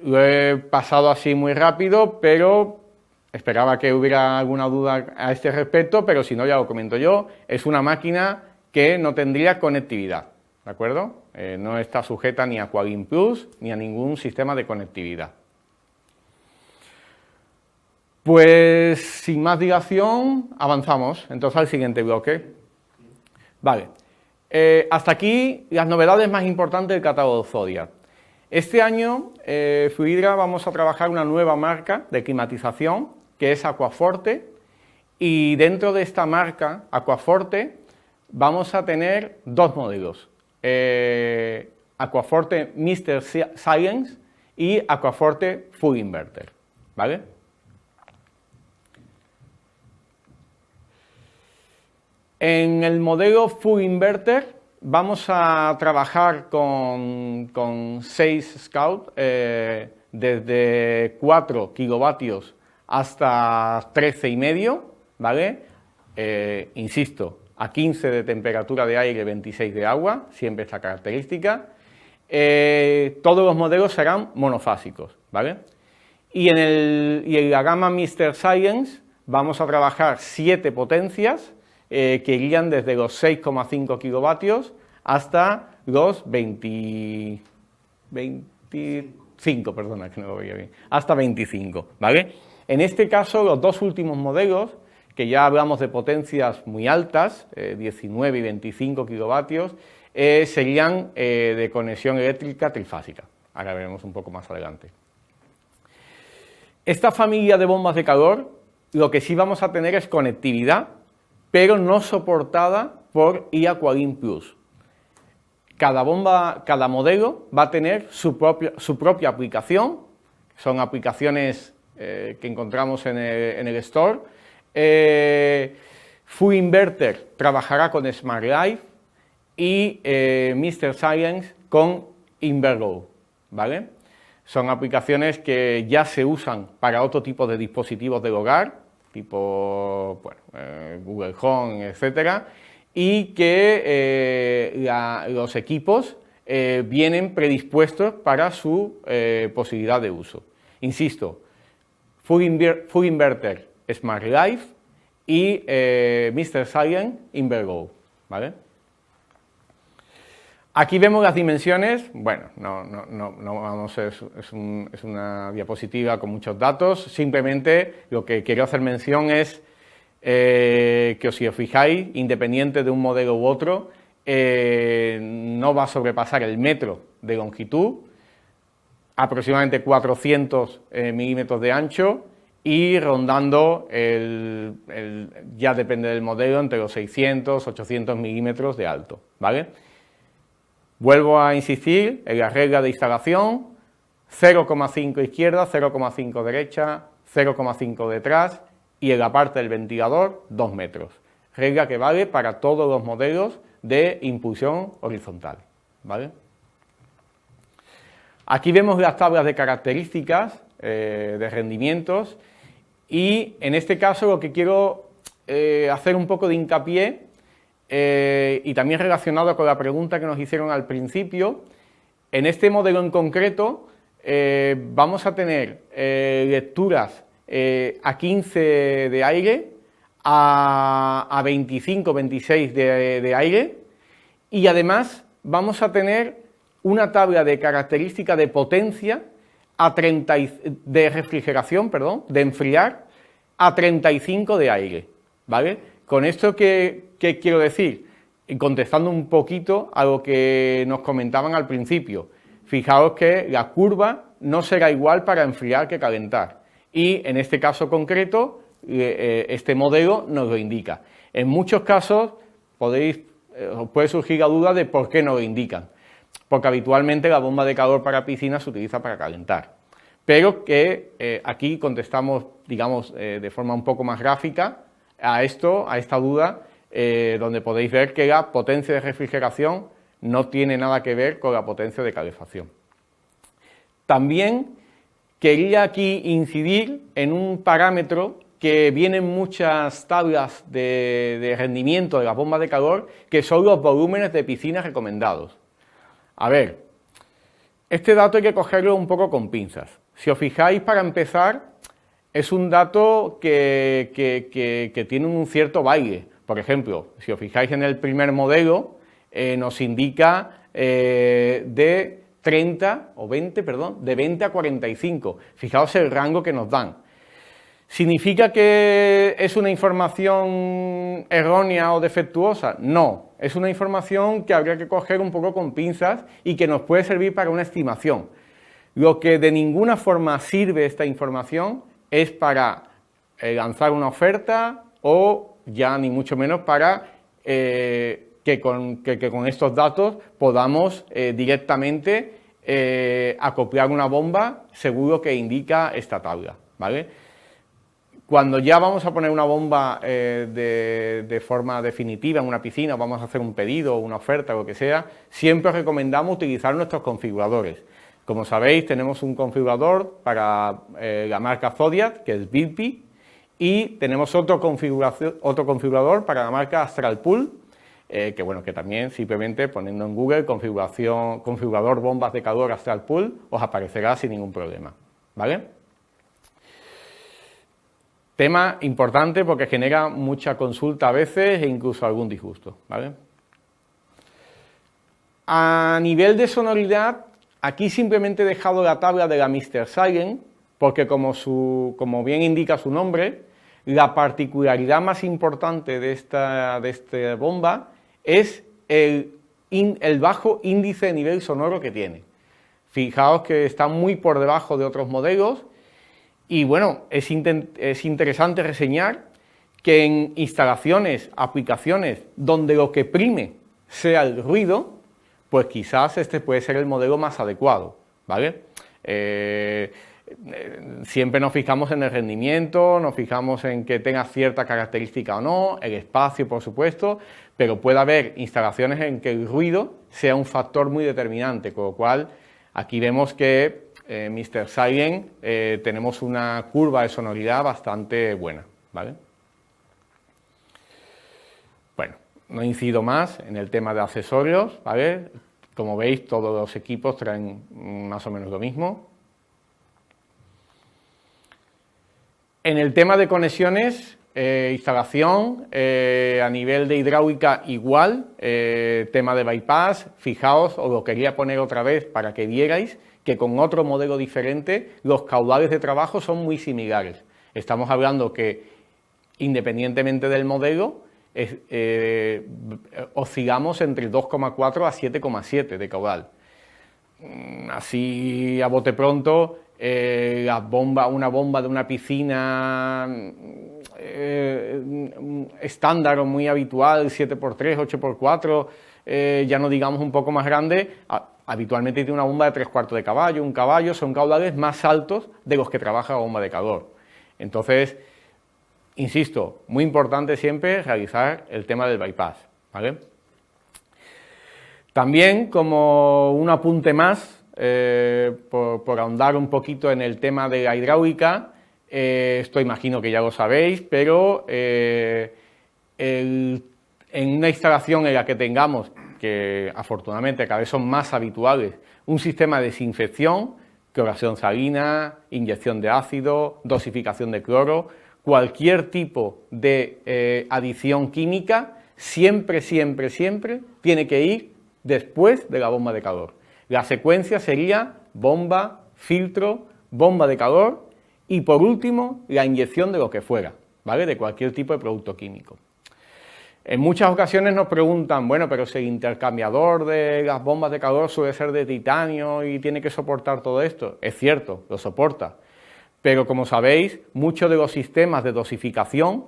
Lo he pasado así muy rápido, pero esperaba que hubiera alguna duda a este respecto, pero si no, ya lo comento yo. Es una máquina que no tendría conectividad, ¿de acuerdo? No está sujeta ni a Qualin Plus ni a ningún sistema de conectividad. Pues sin más dilación, avanzamos entonces al siguiente bloque. Vale, hasta aquí las novedades más importantes del catálogo Zodiac. Este año, Fluidra vamos a trabajar una nueva marca de climatización que es Aquaforte y dentro de esta marca, Aquaforte, vamos a tener 2 modelos. Aquaforte Mr. Science y Aquaforte Full Inverter, ¿vale? En el modelo Full Inverter vamos a trabajar con 6 Scout, desde 4 kilovatios hasta 13,5, ¿vale? Insisto, a 15 de temperatura de aire, 26 de agua, siempre esta característica. Todos los modelos serán monofásicos, ¿vale? Y en la gama Mr. Science vamos a trabajar 7 potencias que irían desde los 6,5 kilovatios hasta los 25, perdona, que no lo veía bien, hasta 25, ¿vale? En este caso, los dos últimos modelos, que ya hablamos de potencias muy altas, 19 y 25 kilovatios, serían de conexión eléctrica trifásica. Ahora veremos un poco más adelante. Esta familia de bombas de calor, lo que sí vamos a tener es conectividad, pero no soportada por eAqualine Plus. Cada modelo va a tener su propia aplicación, son aplicaciones que encontramos en el store. Full Inverter trabajará con Smart Life y Mr. Science con Invergo, ¿vale? Son aplicaciones que ya se usan para otro tipo de dispositivos del hogar, tipo Google Home, etcétera, y que los equipos vienen predispuestos para su posibilidad de uso. Insisto, Full Inverter Smart Life y Mr. Science Invergo, ¿vale? Aquí vemos las dimensiones. Bueno, no vamos, es una diapositiva con muchos datos. Simplemente lo que quiero hacer mención es que si os fijáis, independiente de un modelo u otro, no va a sobrepasar el metro de longitud, aproximadamente 400 milímetros de ancho y rondando, ya depende del modelo, entre los 600 800 milímetros de alto, ¿vale? Vuelvo a insistir en la regla de instalación: 0,5 izquierda, 0,5 derecha, 0,5 detrás y en la parte del ventilador 2 metros. Regla que vale para todos los modelos de impulsión horizontal, ¿vale? Aquí vemos las tablas de características de rendimientos y en este caso lo que quiero hacer un poco de hincapié y también relacionado con la pregunta que nos hicieron al principio. En este modelo en concreto vamos a tener lecturas a 15 de aire, a 25, 26 de aire y además vamos a tener una tabla de característica de potencia de refrigeración, perdón, de enfriar a 35 de aire, ¿vale? Con esto, ¿qué quiero decir? Y contestando un poquito a lo que nos comentaban al principio, fijaos que la curva no será igual para enfriar que calentar. Y en este caso concreto, este modelo nos lo indica. En muchos casos os puede surgir la duda de por qué no lo indican. Porque habitualmente la bomba de calor para piscina se utiliza para calentar. Pero que aquí contestamos, digamos, de forma un poco más gráfica a esta duda, donde podéis ver que la potencia de refrigeración no tiene nada que ver con la potencia de calefacción. También quería aquí incidir en un parámetro que viene en muchas tablas de rendimiento de las bombas de calor, que son los volúmenes de piscinas recomendados. A ver, este dato hay que cogerlo un poco con pinzas. Si os fijáis, para empezar, es un dato que tiene un cierto baile. Por ejemplo, si os fijáis en el primer modelo, nos indica de 20 a 45. Fijaos el rango que nos dan. ¿Significa que es una información errónea o defectuosa? No, es una información que habría que coger un poco con pinzas y que nos puede servir para una estimación. Lo que de ninguna forma sirve esta información es para lanzar una oferta o ya ni mucho menos para que con estos datos podamos directamente acoplar una bomba según lo que indica esta tabla, ¿vale? Cuando ya vamos a poner una bomba de forma definitiva en una piscina, vamos a hacer un pedido, una oferta, lo que sea, siempre recomendamos utilizar nuestros configuradores. Como sabéis, tenemos un configurador para la marca Zodiac, que es Bilpi, y tenemos otro configurador para la marca Astralpool, que también simplemente poniendo en Google configurador bombas de calor Astralpool os aparecerá sin ningún problema, ¿vale? Tema importante porque genera mucha consulta a veces e incluso algún disgusto, ¿vale? A nivel de sonoridad, aquí simplemente he dejado la tabla de la Mr. Silent, porque como bien indica su nombre, la particularidad más importante de esta bomba es el bajo índice de nivel sonoro que tiene. Fijaos que está muy por debajo de otros modelos y bueno, es interesante reseñar que en instalaciones, aplicaciones donde lo que prime sea el ruido, pues quizás este puede ser el modelo más adecuado, ¿vale? Siempre nos fijamos en el rendimiento, nos fijamos en que tenga cierta característica o no, el espacio, por supuesto, pero puede haber instalaciones en que el ruido sea un factor muy determinante, con lo cual aquí vemos que Mr. Silent tenemos una curva de sonoridad bastante buena, ¿vale? Bueno, no incido más en el tema de accesorios, ¿vale? Como veis, todos los equipos traen más o menos lo mismo. En el tema de conexiones, instalación, a nivel de hidráulica igual, tema de bypass, fijaos, os lo quería poner otra vez para que vierais que con otro modelo diferente los caudales de trabajo son muy similares. Estamos hablando que independientemente del modelo, oscilamos entre 2,4 a 7,7 de caudal. Así a bote pronto, una bomba de una piscina estándar o muy habitual, 7x3, 8x4, ya no digamos un poco más grande, habitualmente tiene una bomba de 3/4 de caballo, un caballo, son caudales más altos de los que trabaja la bomba de calor. Entonces, insisto, muy importante siempre realizar el tema del bypass, ¿vale? También, como un apunte más, por ahondar un poquito en el tema de la hidráulica, esto imagino que ya lo sabéis, pero en una instalación en la que tengamos, que afortunadamente cada vez son más habituales, un sistema de desinfección, cloración salina, inyección de ácido, dosificación de cloro, cualquier tipo de adición química, siempre tiene que ir después de la bomba de calor. La secuencia sería bomba, filtro, bomba de calor y por último la inyección de lo que fuera, ¿vale? De cualquier tipo de producto químico. En muchas ocasiones nos preguntan, bueno, pero si el intercambiador de las bombas de calor suele ser de titanio y tiene que soportar todo esto. Es cierto, lo soporta. Pero como sabéis, muchos de los sistemas de dosificación,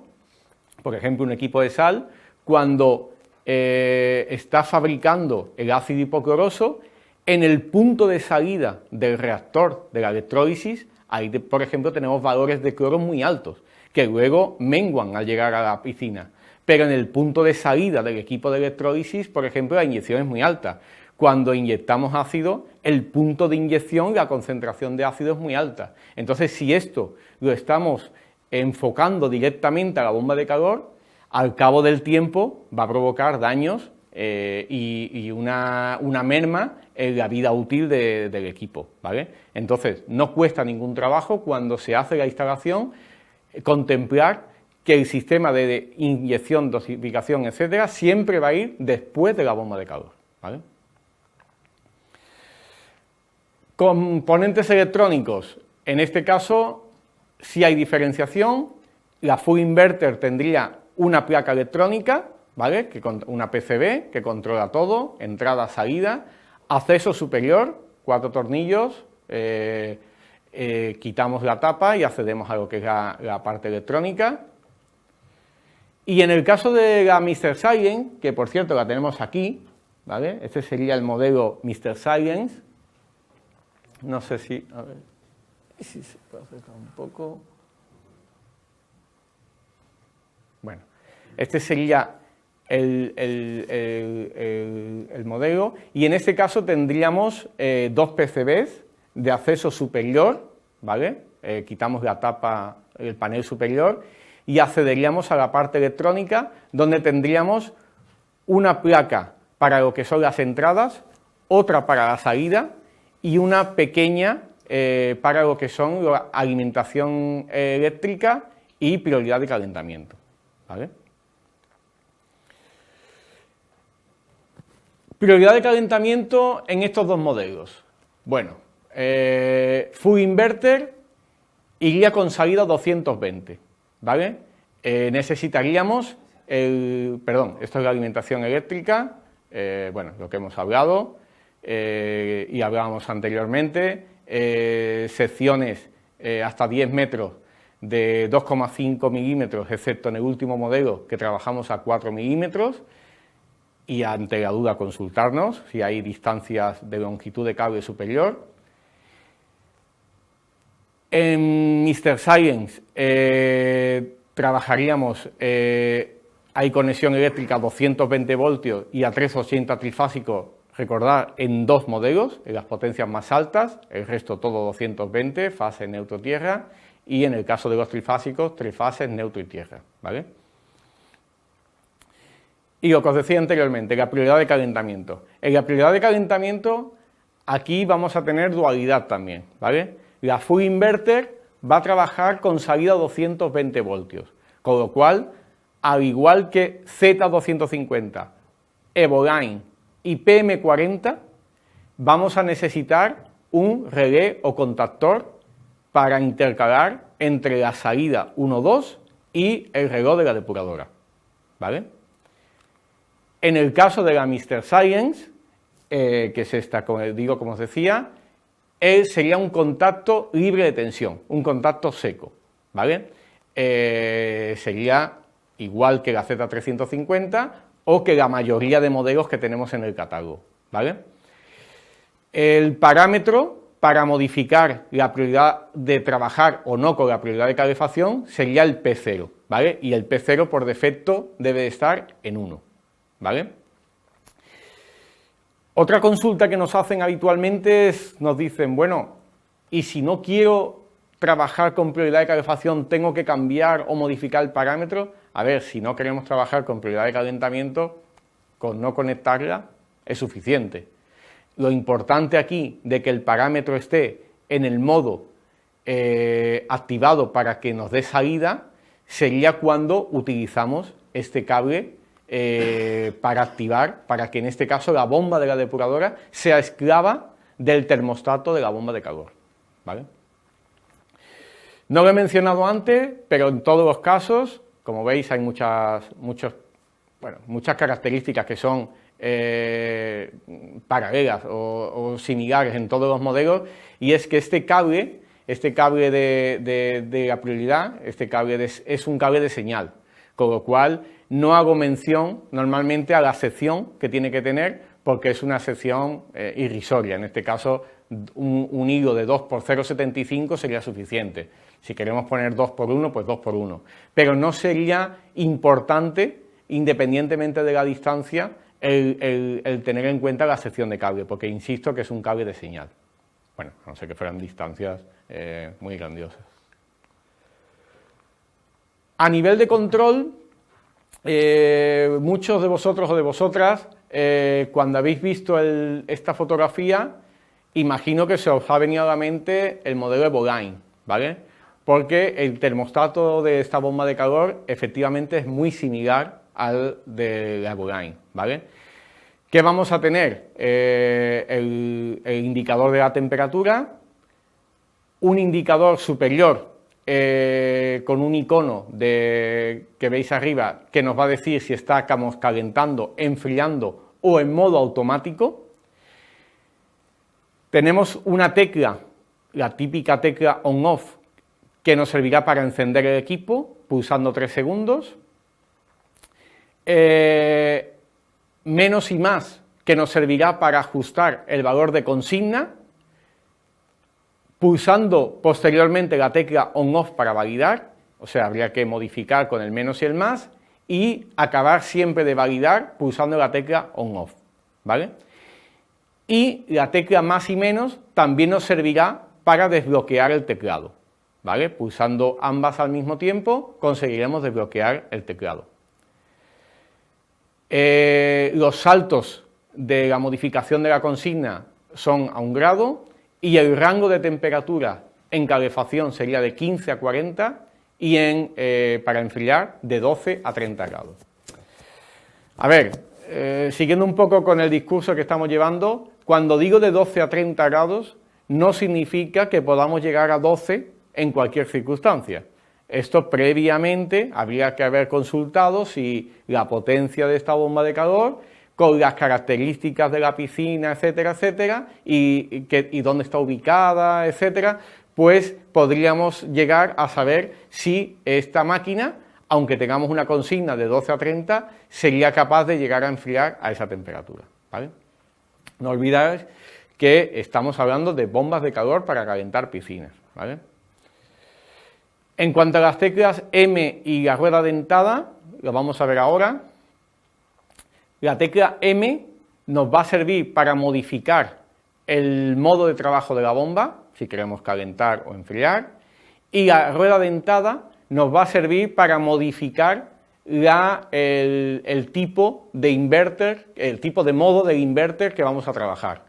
por ejemplo un equipo de sal, cuando está fabricando el ácido hipocloroso, en el punto de salida del reactor de la electrólisis, ahí por ejemplo tenemos valores de cloro muy altos, que luego menguan al llegar a la piscina. Pero en el punto de salida del equipo de electrólisis, por ejemplo, la inyección es muy alta. Cuando inyectamos ácido, el punto de inyección y la concentración de ácido es muy alta. Entonces, si esto lo estamos enfocando directamente a la bomba de calor, al cabo del tiempo va a provocar daños y una merma en la vida útil del equipo, ¿vale? Entonces, no cuesta ningún trabajo cuando se hace la instalación contemplar que el sistema de inyección, dosificación, etcétera, siempre va a ir después de la bomba de calor, ¿vale? Componentes electrónicos, en este caso, si hay diferenciación, la full inverter tendría una placa electrónica, ¿vale? Una PCB que controla todo, entrada, salida, acceso superior, 4 tornillos, quitamos la tapa y accedemos a lo que es la parte electrónica. Y en el caso de la Mr. Silent, que por cierto la tenemos aquí, ¿vale? Este sería el modelo Mr. Silent. No sé si, a ver, si se puede acercar un poco. Bueno, este sería el modelo, y en este caso tendríamos dos PCBs de acceso superior, ¿vale? Quitamos la tapa, el panel superior, y accederíamos a la parte electrónica, donde tendríamos una placa para lo que son las entradas, otra para la salida y una pequeña para lo que son la alimentación eléctrica y prioridad de calentamiento, ¿vale? Prioridad de calentamiento en estos dos modelos. Bueno, full inverter iría con salida 220, ¿vale? Necesitaríamos esto es la alimentación eléctrica, bueno, lo que hemos hablado y hablábamos anteriormente, secciones hasta 10 metros de 2,5 milímetros, excepto en el último modelo que trabajamos a 4 milímetros, y ante la duda consultarnos si hay distancias de longitud de cable superior. En Mr. Science trabajaríamos, hay conexión eléctrica 220 voltios y a 380 trifásicos, recordar, en dos modelos, en las potencias más altas, el resto todo 220, fase neutro-tierra, y en el caso de los trifásicos, tres fases neutro y tierra, ¿vale? Y lo que os decía anteriormente, la prioridad de calentamiento. En la prioridad de calentamiento, aquí vamos a tener dualidad también, ¿vale? La full inverter va a trabajar con salida 220 voltios, con lo cual, al igual que Z250, Evoline y PM40, vamos a necesitar un relé o contactor para intercalar entre la salida 1-2 y el reloj de la depuradora, ¿vale? En el caso de la Mr. Science, que es esta, como os decía, sería un contacto libre de tensión, un contacto seco, ¿vale? Sería igual que la Z350 o que la mayoría de modelos que tenemos en el catálogo, ¿vale? El parámetro para modificar la prioridad de trabajar o no con la prioridad de calefacción sería el P0, ¿vale? Y el P0 por defecto debe de estar en 1, ¿vale? Otra consulta que nos hacen habitualmente es, nos dicen, bueno, y si no quiero trabajar con prioridad de calefacción, ¿tengo que cambiar o modificar el parámetro? A ver, si no queremos trabajar con prioridad de calentamiento, con no conectarla es suficiente. Lo importante aquí de que el parámetro esté en el modo activado para que nos dé salida sería cuando utilizamos este cable para activar, para que en este caso la bomba de la depuradora sea esclava del termostato de la bomba de calor, ¿vale? No lo he mencionado antes, pero en todos los casos, como veis, hay muchas características que son paralelas o similares en todos los modelos, y es que este cable de la prioridad, es un cable de señal, con lo cual no hago mención normalmente a la sección que tiene que tener, porque es una sección irrisoria. En este caso, un hilo de 2 por 0,75 sería suficiente. Si queremos poner 2 por 1, pues 2 por 1. Pero no sería importante, independientemente de la distancia, el tener en cuenta la sección de cable, porque insisto que es un cable de señal. Bueno, a no ser que fueran distancias muy grandiosas. A nivel de control, muchos de vosotros o de vosotras, cuando habéis visto esta fotografía, imagino que se os ha venido a la mente el modelo Evoline, ¿vale? Porque el termostato de esta bomba de calor efectivamente es muy similar al de la Evoline, ¿vale? ¿Qué vamos a tener? El indicador de la temperatura, un indicador superior con un icono que veis arriba que nos va a decir si estamos calentando, enfriando o en modo automático. Tenemos una tecla, la típica tecla on-off, que nos servirá para encender el equipo pulsando 3 segundos. Menos y más, que nos servirá para ajustar el valor de consigna, pulsando posteriormente la tecla on-off para validar, O sea, habría que modificar con el menos y el más y acabar siempre de validar pulsando la tecla on-off, ¿vale? Y la tecla más y menos también nos servirá para desbloquear el teclado, ¿vale? Pulsando ambas al mismo tiempo conseguiremos desbloquear el teclado. Los saltos de la modificación de la consigna son a 1 grado y el rango de temperatura en calefacción sería de 15 a 40 y para enfriar de 12 a 30 grados. A ver, siguiendo un poco con el discurso que estamos llevando, cuando digo de 12 a 30 grados no significa que podamos llegar a 12 en cualquier circunstancia. Esto previamente habría que haber consultado si la potencia de esta bomba de calor con las características de la piscina, etcétera, etcétera, y dónde está ubicada, etcétera, pues podríamos llegar a saber si esta máquina, aunque tengamos una consigna de 12 a 30, sería capaz de llegar a enfriar a esa temperatura, ¿vale? No olvidéis que estamos hablando de bombas de calor para calentar piscinas, ¿vale? En cuanto a las teclas M y la rueda dentada, lo vamos a ver ahora. La tecla M nos va a servir para modificar el modo de trabajo de la bomba, si queremos calentar o enfriar, y la rueda dentada nos va a servir para modificar el tipo de inverter, el tipo de modo del inverter que vamos a trabajar.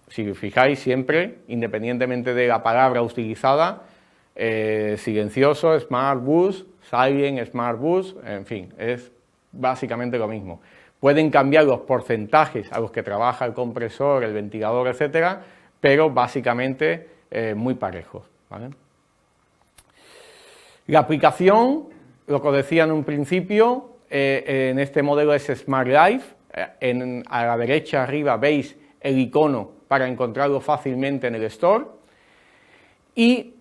Si os fijáis siempre, independientemente de la palabra utilizada, silencioso, Smart Boost, Silent, Smart Boost, en fin, es básicamente lo mismo. Pueden cambiar los porcentajes a los que trabaja el compresor, el ventilador, etcétera, pero básicamente muy parejos, ¿vale? La aplicación, lo que os decía en un principio, en este modelo es Smart Life. A la derecha arriba veis el icono para encontrarlo fácilmente en el store. Y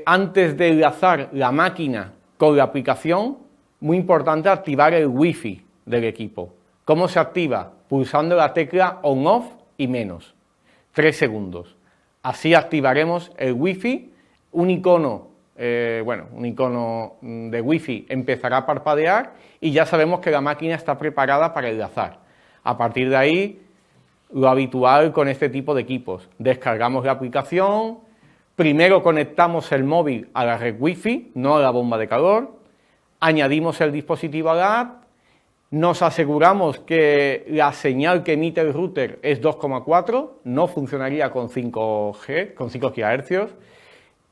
antes de enlazar la máquina con la aplicación, muy importante activar el Wi-Fi del equipo. ¿Cómo se activa? Pulsando la tecla on-off y menos, 3 segundos. Así activaremos el Wi-Fi, un icono de Wi-Fi empezará a parpadear y ya sabemos que la máquina está preparada para enlazar. A partir de ahí, lo habitual con este tipo de equipos, descargamos la aplicación, primero conectamos el móvil a la red Wi-Fi, no a la bomba de calor, añadimos el dispositivo a la app, nos aseguramos que la señal que emite el router es 2,4, no funcionaría con 5G, con 5 GHz,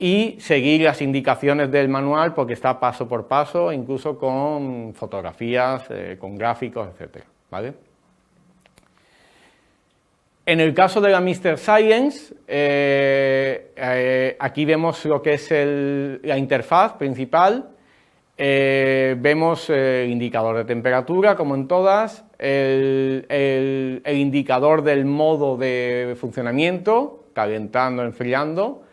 y seguir las indicaciones del manual porque está paso por paso, incluso con fotografías, con gráficos, etcétera, ¿vale? En el caso de la Mr. Science, aquí vemos lo que es la interfaz principal. Vemos el indicador de temperatura, como en todas, el indicador del modo de funcionamiento, calentando, enfriando,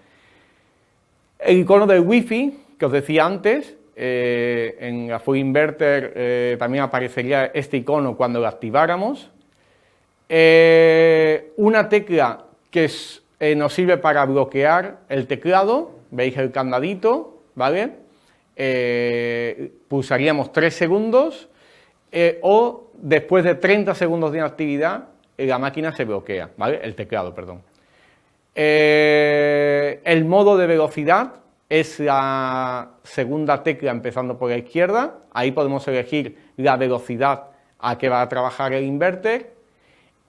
el icono del Wi-Fi, que os decía antes, en la Full Inverter también aparecería este icono cuando lo activáramos, una tecla que nos sirve para bloquear el teclado, veis el candadito, ¿vale? Pulsaríamos 3 segundos o después de 30 segundos de inactividad la máquina se bloquea, ¿vale? El teclado, perdón. El modo de velocidad es la segunda tecla empezando por la izquierda, ahí podemos elegir la velocidad a que va a trabajar el inverter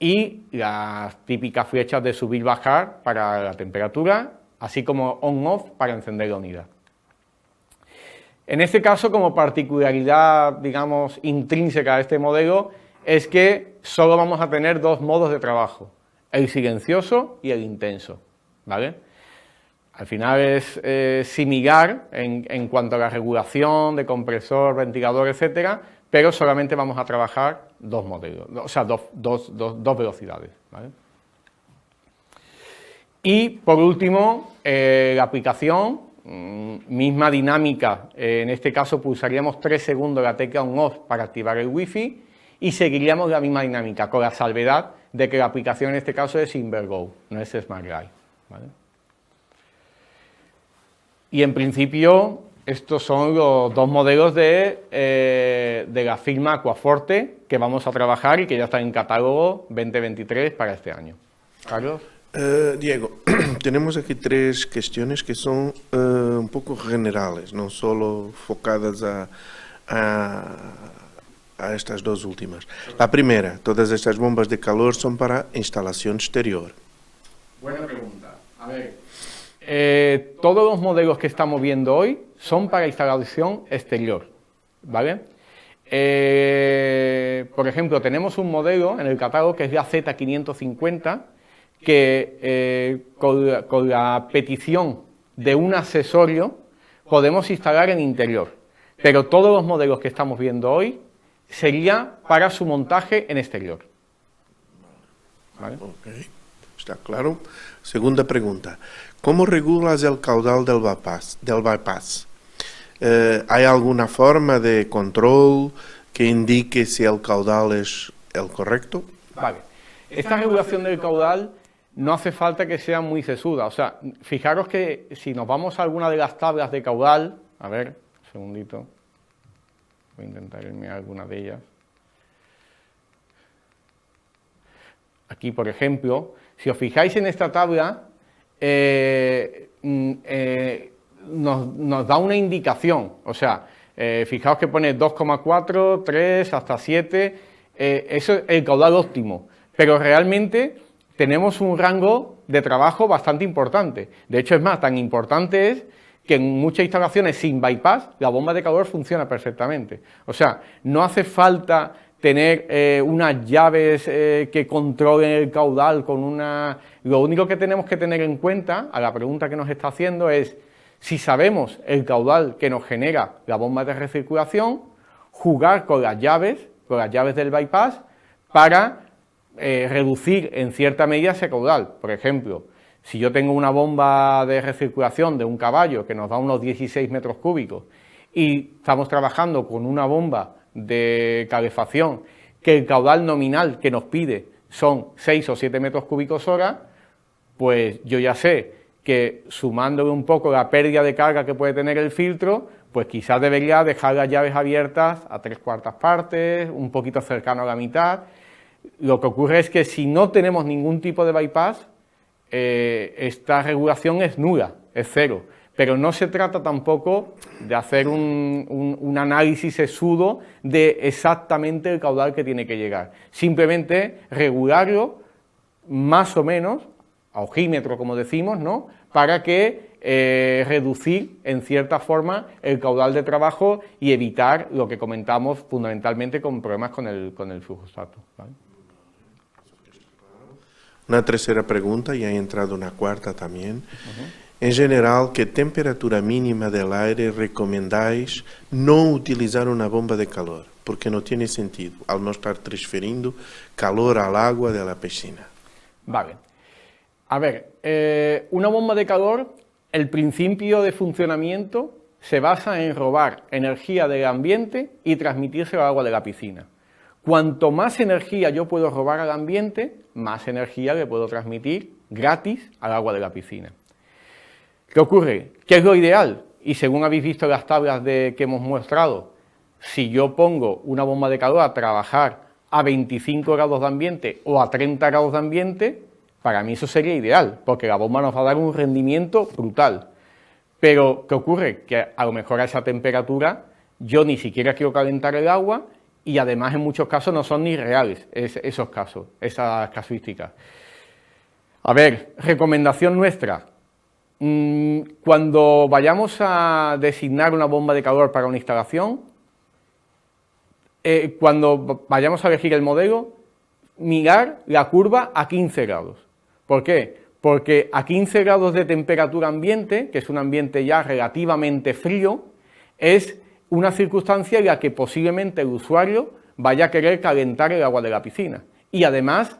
y las típicas flechas de subir-bajar para la temperatura, así como on-off para encender la unidad. En este caso, como particularidad, digamos, intrínseca de este modelo, es que solo vamos a tener 2 modos de trabajo, el silencioso y el intenso, ¿vale? Al final es similar en cuanto a la regulación de compresor, ventilador, etcétera, pero solamente vamos a trabajar 2 modelos, o sea, dos velocidades, ¿vale? Y por último, la aplicación, misma dinámica, en este caso pulsaríamos 3 segundos la tecla on-off para activar el Wi-Fi y seguiríamos la misma dinámica, con la salvedad de que la aplicación en este caso es Invergo, no es Smart Life, ¿vale? Y en principio Estos son los dos modelos de la firma Aquaforte que vamos a trabajar y que ya están en catálogo 2023 para este año. Carlos. Diego, tenemos aquí tres cuestiones que son un poco generales, no solo focadas a estas dos últimas. La primera, todas estas bombas de calor son para instalación exterior. Buena pregunta. A ver, todos los modelos que estamos viendo hoy son para instalación exterior, ¿vale? Por ejemplo, tenemos un modelo en el catálogo que es la Z550, que con la petición de un accesorio podemos instalar en interior, pero todos los modelos que estamos viendo hoy sería para su montaje en exterior. ¿Vale? Ok, está claro. Segunda pregunta, ¿cómo regulas el caudal del bypass? ¿Hay alguna forma de control que indique si el caudal es el correcto? Vale, esta regulación del caudal no hace falta que sea muy sesuda, o sea, fijaros que si nos vamos a alguna de las tablas de caudal, a ver, un segundito, voy a intentar irme a alguna de ellas. Aquí, por ejemplo, si os fijáis en esta tabla, nos da una indicación, o sea, fijaos que pone 2,4, 3, hasta 7, eso es el caudal óptimo, pero realmente tenemos un rango de trabajo bastante importante. De hecho, es más, tan importante es que en muchas instalaciones sin bypass la bomba de calor funciona perfectamente. O sea, no hace falta tener unas llaves que controlen el caudal con una... Lo único que tenemos que tener en cuenta, a la pregunta que nos está haciendo es, si sabemos el caudal que nos genera la bomba de recirculación, jugar con las llaves del bypass para reducir en cierta medida ese caudal. Por ejemplo, si yo tengo una bomba de recirculación de un caballo que nos da unos 16 metros cúbicos y estamos trabajando con una bomba de calefacción que el caudal nominal que nos pide son 6 o 7 metros cúbicos hora, pues yo ya sé que sumándole un poco la pérdida de carga que puede tener el filtro, pues quizás debería dejar las llaves abiertas a 3/4 partes, un poquito cercano a la mitad. Lo que ocurre es que si no tenemos ningún tipo de bypass, esta regulación es nula, es cero. Pero no se trata tampoco de hacer un análisis sesudo de exactamente el caudal que tiene que llegar. Simplemente regularlo más o menos, a ojímetro como decimos, ¿no?, para que reducir en cierta forma el caudal de trabajo y evitar lo que comentamos fundamentalmente con problemas con el flujostato, ¿vale? Una tercera pregunta, y ha entrado una cuarta también. En general, ¿qué temperatura mínima del aire recomendáis no utilizar una bomba de calor? Porque no tiene sentido, al no estar transfiriendo calor al agua de la piscina. Vale. A ver, una bomba de calor, el principio de funcionamiento se basa en robar energía del ambiente y transmitírsela al agua de la piscina. Cuanto más energía yo puedo robar al ambiente, más energía le puedo transmitir gratis al agua de la piscina. ¿Qué ocurre? ¿Qué es lo ideal? Y según habéis visto las tablas que hemos mostrado, si yo pongo una bomba de calor a trabajar a 25 grados de ambiente o a 30 grados de ambiente, para mí eso sería ideal, porque la bomba nos va a dar un rendimiento brutal. Pero, ¿qué ocurre? Que a lo mejor a esa temperatura yo ni siquiera quiero calentar el agua y además en muchos casos no son ni reales esos casos, esas casuísticas. A ver, recomendación nuestra. Cuando vayamos a designar una bomba de calor para una instalación, cuando vayamos a elegir el modelo, mirar la curva a 15 grados. ¿Por qué? Porque a 15 grados de temperatura ambiente, que es un ambiente ya relativamente frío, es una circunstancia en la que posiblemente el usuario vaya a querer calentar el agua de la piscina. Y además,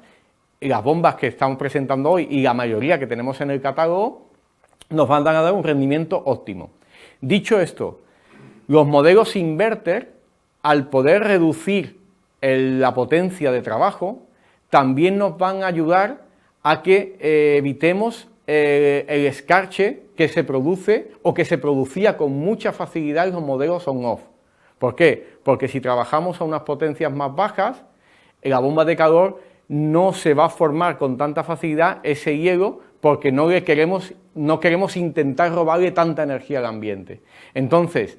las bombas que estamos presentando hoy y la mayoría que tenemos en el catálogo nos van a dar un rendimiento óptimo. Dicho esto, los modelos inverter, al poder reducir la potencia de trabajo, también nos van a ayudar a que evitemos el escarche que se produce o que se producía con mucha facilidad en los modelos on-off. ¿Por qué? Porque si trabajamos a unas potencias más bajas, en la bomba de calor no se va a formar con tanta facilidad ese hielo porque no queremos intentar robarle tanta energía al ambiente. Entonces,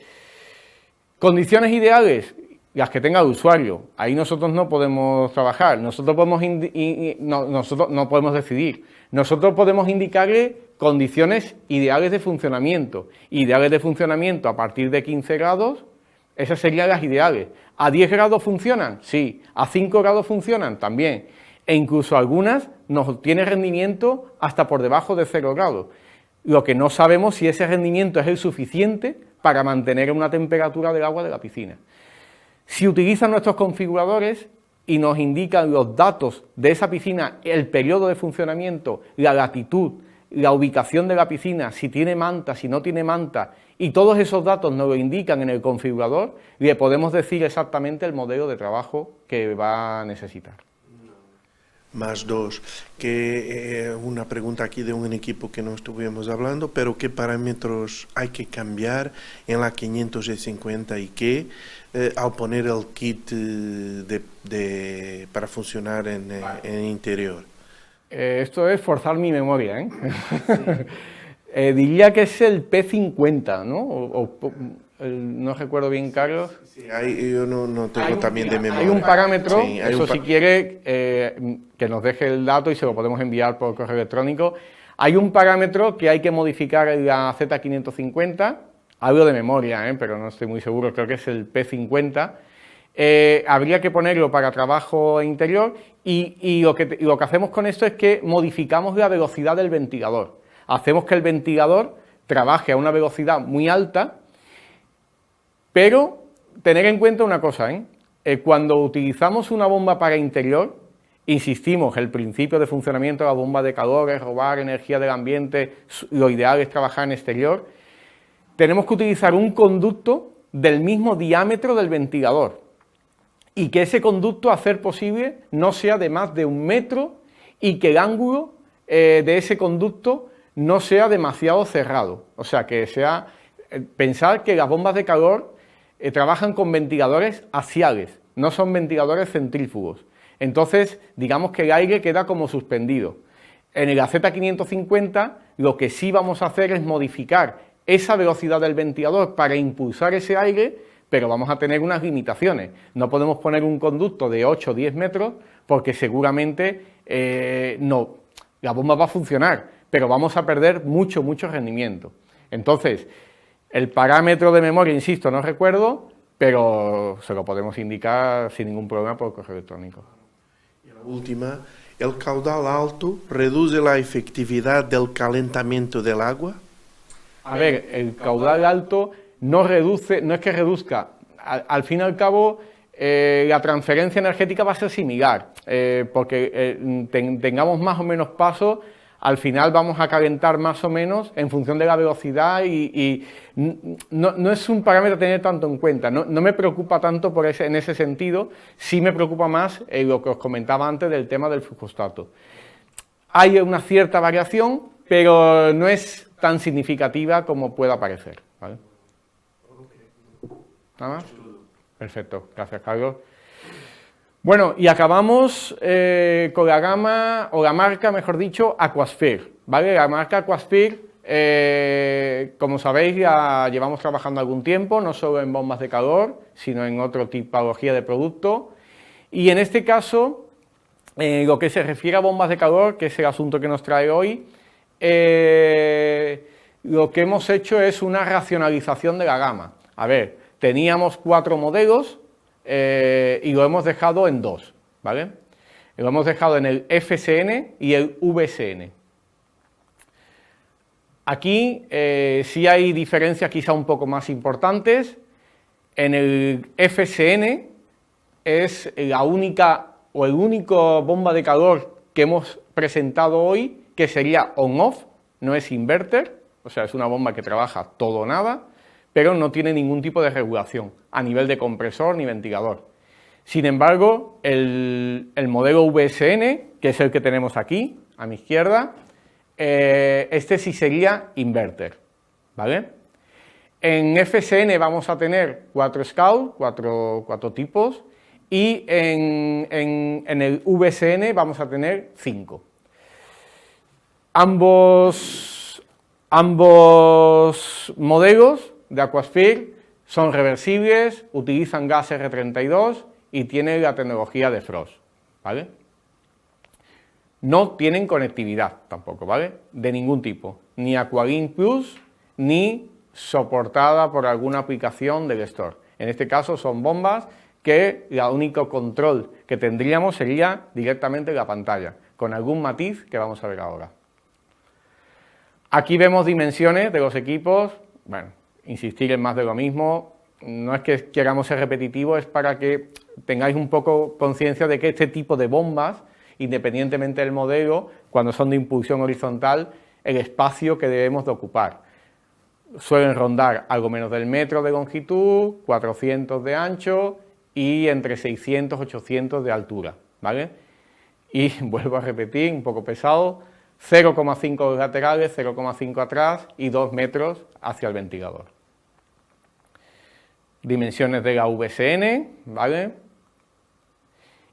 condiciones ideales, las que tenga el usuario. Ahí nosotros no podemos trabajar, nosotros no podemos decidir. Nosotros podemos indicarle condiciones ideales de funcionamiento. Ideales de funcionamiento a partir de 15 grados, esas serían las ideales. ¿A 10 grados funcionan? Sí. ¿A 5 grados funcionan? También. E incluso algunas nos tiene rendimiento hasta por debajo de 0 grados. Lo que no sabemos si ese rendimiento es el suficiente para mantener una temperatura del agua de la piscina. Si utilizan nuestros configuradores y nos indican los datos de esa piscina, el periodo de funcionamiento, la latitud, la ubicación de la piscina, si tiene manta, si no tiene manta, y todos esos datos nos lo indican en el configurador, le podemos decir exactamente el modelo de trabajo que va a necesitar. Más dos, que una pregunta aquí de un equipo que no estuvimos hablando, pero ¿qué parámetros hay que cambiar en la 550 y qué al poner el kit para funcionar en el interior? Esto es forzar mi memoria, ¿eh? Sí. Diría que es el P50, ¿no? No recuerdo bien, Carlos. Sí, yo no tengo también de memoria. Hay un parámetro, sí, si quiere, que nos deje el dato y se lo podemos enviar por correo electrónico. Hay un parámetro que hay que modificar en la Z550, hablo de memoria, pero no estoy muy seguro, creo que es el P50. Habría que ponerlo para trabajo interior y lo que hacemos con esto es que modificamos la velocidad del ventilador. Hacemos que el ventilador trabaje a una velocidad muy alta, pero tener en cuenta una cosa, cuando utilizamos una bomba para interior, insistimos, el principio de funcionamiento de la bomba de calor es robar energía del ambiente, lo ideal es trabajar en exterior, tenemos que utilizar un conducto del mismo diámetro del ventilador y que ese conducto, a ser posible, no sea de más de 1 metro y que el ángulo de ese conducto no sea demasiado cerrado. O sea, que sea pensar que las bombas de calor trabajan con ventiladores axiales, no son ventiladores centrífugos. Entonces, digamos que el aire queda como suspendido. En el Z550 lo que sí vamos a hacer es modificar esa velocidad del ventilador para impulsar ese aire, pero vamos a tener unas limitaciones. No podemos poner un conducto de 8 o 10 metros porque seguramente la bomba va a funcionar, pero vamos a perder mucho rendimiento. Entonces, el parámetro de memoria, insisto, no recuerdo, pero se lo podemos indicar sin ningún problema por correo electrónico. Y la última, ¿el caudal alto reduce la efectividad del calentamiento del agua? A ver, el caudal alto no es que reduzca, al fin y al cabo la transferencia energética va a ser similar, porque tengamos más o menos pasos, al final vamos a calentar más o menos en función de la velocidad y no es un parámetro a tener tanto en cuenta, no me preocupa tanto en ese sentido, sí me preocupa más lo que os comentaba antes del tema del flujostato. Hay una cierta variación, pero no es tan significativa como pueda parecer, ¿vale? ¿Nada más? Perfecto, gracias, Carlos. Bueno, y acabamos con la gama, o la marca, mejor dicho, Aquasphere, ¿vale? La marca Aquasphere, como sabéis, ya llevamos trabajando algún tiempo, no solo en bombas de calor, sino en otra tipología de producto. Y en este caso, lo que se refiere a bombas de calor, que es el asunto que nos trae hoy, lo que hemos hecho es una racionalización de la gama. A ver, teníamos 4 modelos, y lo hemos dejado en 2, ¿vale? Lo hemos dejado en el FSN y el VSN. Aquí sí hay diferencias quizá un poco más importantes. En el FSN es la única o el único bomba de calor que hemos presentado hoy, que sería on-off, no es inverter, o sea, es una bomba que trabaja todo o nada, pero no tiene ningún tipo de regulación a nivel de compresor ni ventilador. Sin embargo, el modelo VSN, que es el que tenemos aquí, a mi izquierda, este sí sería inverter, ¿vale? En FSN vamos a tener 4 Scout, cuatro tipos, y en el VSN vamos a tener 5. Ambos modelos de Aquasphere son reversibles, utilizan gas R32 y tienen la tecnología de Frost, ¿vale? No tienen conectividad tampoco, ¿vale? De ningún tipo, ni Aqualink Plus, ni soportada por alguna aplicación del store. En este caso son bombas que el único control que tendríamos sería directamente en la pantalla, con algún matiz que vamos a ver ahora. Aquí vemos dimensiones de los equipos. Bueno, insistir en más de lo mismo, no es que queramos ser repetitivos, es para que tengáis un poco conciencia de que este tipo de bombas, independientemente del modelo, cuando son de impulsión horizontal, el espacio que debemos de ocupar. Suelen rondar algo menos del metro de longitud, 400 de ancho y entre 600 y 800 de altura, ¿vale? Y vuelvo a repetir, un poco pesado, 0,5 laterales, 0,5 atrás y 2 metros hacia el ventilador. Dimensiones de la VSN, ¿vale?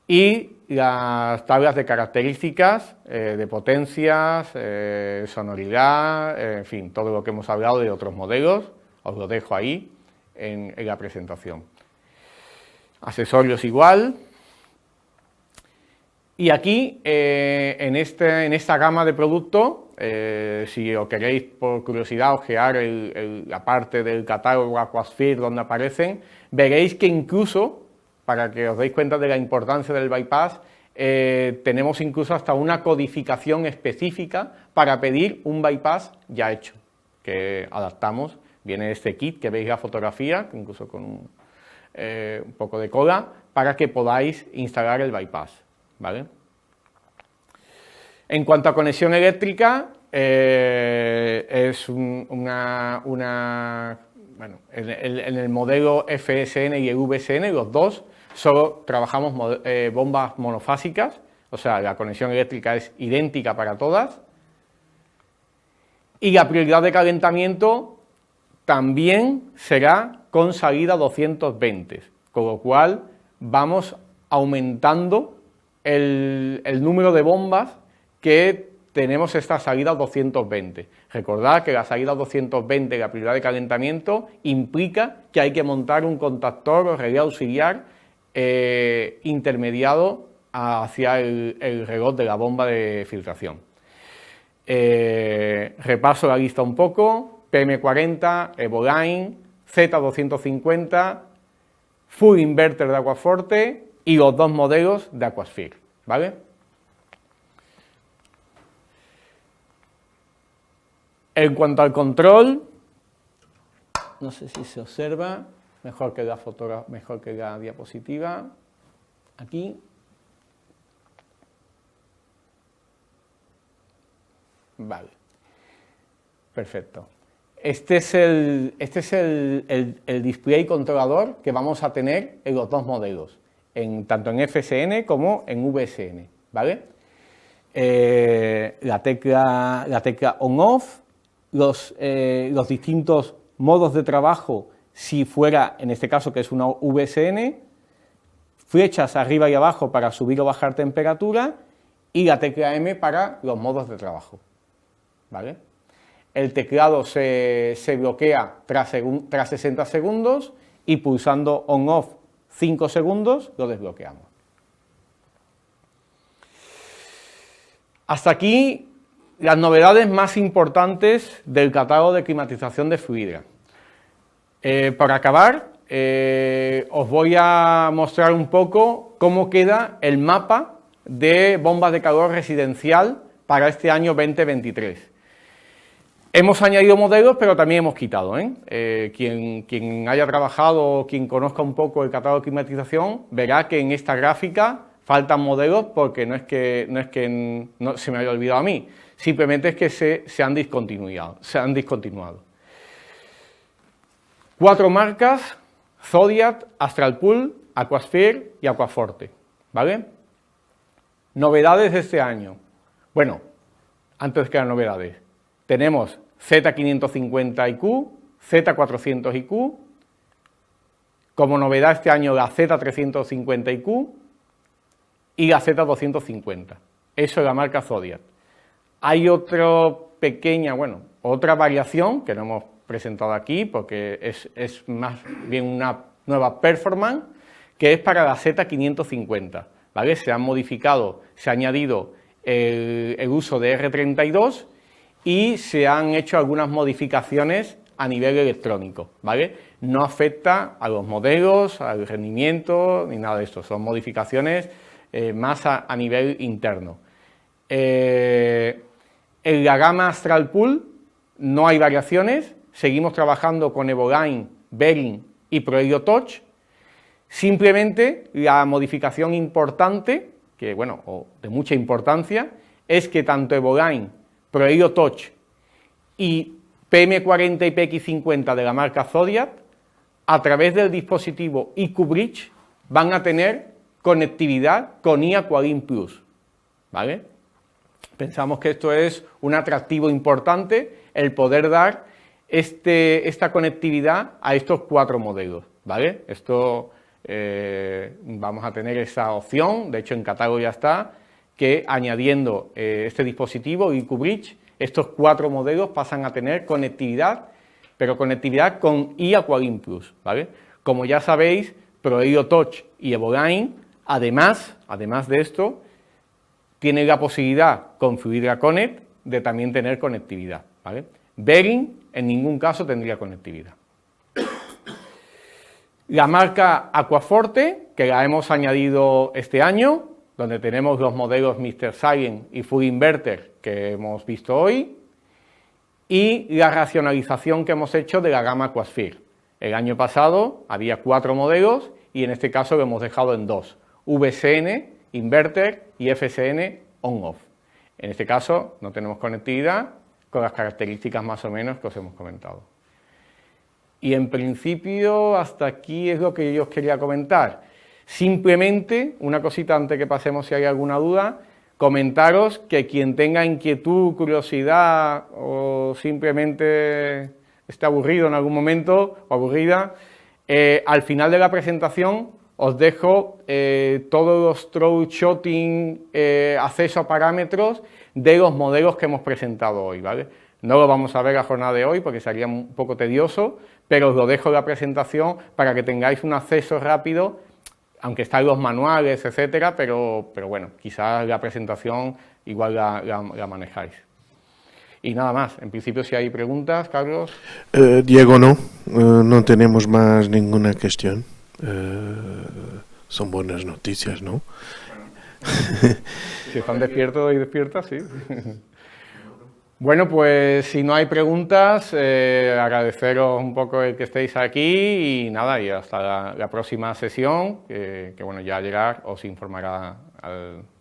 Y las tablas de características, de potencias, sonoridad, en fin, todo lo que hemos hablado de otros modelos, os lo dejo ahí en la presentación. Accesorios igual. Y aquí, en esta gama de productos, si os queréis por curiosidad ojear la parte del catálogo Aquasphere donde aparecen, veréis que incluso, para que os deis cuenta de la importancia del bypass, tenemos incluso hasta una codificación específica para pedir un bypass ya hecho, que adaptamos. Viene este kit que veis la fotografía, incluso con un poco de cola, para que podáis instalar el bypass, ¿vale? En cuanto a conexión eléctrica, es bueno, en el modelo FSN y el VSN, los dos, solo trabajamos bombas monofásicas, o sea, la conexión eléctrica es idéntica para todas. Y la prioridad de calentamiento también será con salida 220, con lo cual vamos aumentando el número de bombas que tenemos esta salida 220. Recordad que la salida 220, la prioridad de calentamiento, implica que hay que montar un contactor o relé auxiliar intermediado hacia el reloj de la bomba de filtración. Repaso la lista un poco: PM40, Evoline, Z250, Full Inverter de Aquaforte y los dos modelos de Aquasphere, ¿vale? En cuanto al control, no sé si se observa, mejor que la diapositiva, aquí. Vale, perfecto. Este es el display controlador que vamos a tener en los dos modelos, tanto en FSN como en VSN, ¿vale? La tecla on-off, los distintos modos de trabajo, si fuera, en este caso que es una VSN, flechas arriba y abajo para subir o bajar temperatura, y la tecla M para los modos de trabajo, ¿vale? El teclado se bloquea tras 60 segundos y pulsando on-off 5 segundos lo desbloqueamos. Hasta aquí las novedades más importantes del catálogo de climatización de Fluidra. Para acabar, os voy a mostrar un poco cómo queda el mapa de bombas de calor residencial para este año 2023. Hemos añadido modelos, pero también hemos quitado, quien haya trabajado o quien conozca un poco el catálogo de climatización verá que en esta gráfica faltan modelos porque no es que no se me haya olvidado a mí, simplemente es que se han discontinuado. 4 marcas: Zodiac, Astralpool, Aquasphere y Aquaforte, ¿vale? Novedades de este año. Bueno, antes que las novedades. Tenemos Z550IQ, Z400IQ, como novedad este año la Z350IQ y la Z250. Eso es la marca Zodiac. Hay otra variación que no hemos presentado aquí porque es más bien una nueva performance, que es para la Z550, ¿vale? Se han modificado, se ha añadido el uso de R32 y se han hecho algunas modificaciones a nivel electrónico, ¿vale? No afecta a los modelos, al rendimiento, ni nada de esto, son modificaciones más a nivel interno. En la gama Astral Pool no hay variaciones, seguimos trabajando con Evoline, Bearing y ProHelio Touch. Simplemente la modificación importante, o de mucha importancia, es que tanto Evoline, ProHelio Touch y PM40 y PX50 de la marca Zodiac, a través del dispositivo IQ Bridge, van a tener conectividad con iAqualink Plus, ¿vale? Pensamos que esto es un atractivo importante, el poder dar esta conectividad a estos 4 modelos, ¿vale? Esto vamos a tener esa opción, de hecho en catálogo ya está, que añadiendo este dispositivo IQ Bridge, estos 4 modelos pasan a tener conectividad, pero conectividad con iAqualink Plus, ¿vale? Como ya sabéis, ProHelio Touch y Evoline, además de esto, tiene la posibilidad con Fluidra Connect de también tener conectividad, ¿vale? Bearing en ningún caso tendría conectividad. La marca Aquaforte, que la hemos añadido este año, donde tenemos los modelos Mr. Silent y Full Inverter que hemos visto hoy, y la racionalización que hemos hecho de la gama Aquasphere. El año pasado había 4 modelos y en este caso lo hemos dejado en 2, VCN, Inverter y FCN On-Off. En este caso no tenemos conectividad con las características más o menos que os hemos comentado. Y en principio hasta aquí es lo que yo os quería comentar. Simplemente, una cosita antes que pasemos si hay alguna duda, comentaros que quien tenga inquietud, curiosidad o simplemente esté aburrido en algún momento o aburrida, al final de la presentación os dejo todos los troubleshooting, acceso a parámetros de los modelos que hemos presentado hoy, ¿vale? No lo vamos a ver la jornada de hoy porque sería un poco tedioso, pero os lo dejo en la presentación para que tengáis un acceso rápido, aunque están los manuales, etcétera, pero bueno, quizás la presentación igual la manejáis. Y nada más, en principio si hay preguntas, Carlos. Diego, no tenemos más ninguna cuestión. Son buenas noticias, ¿no? Bueno, si están despiertos y despiertas, sí. Bueno, pues si no hay preguntas, agradeceros un poco el que estéis aquí y nada, y hasta la próxima sesión, que bueno, ya al llegar os informará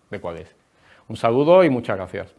de cuál es. Un saludo y muchas gracias.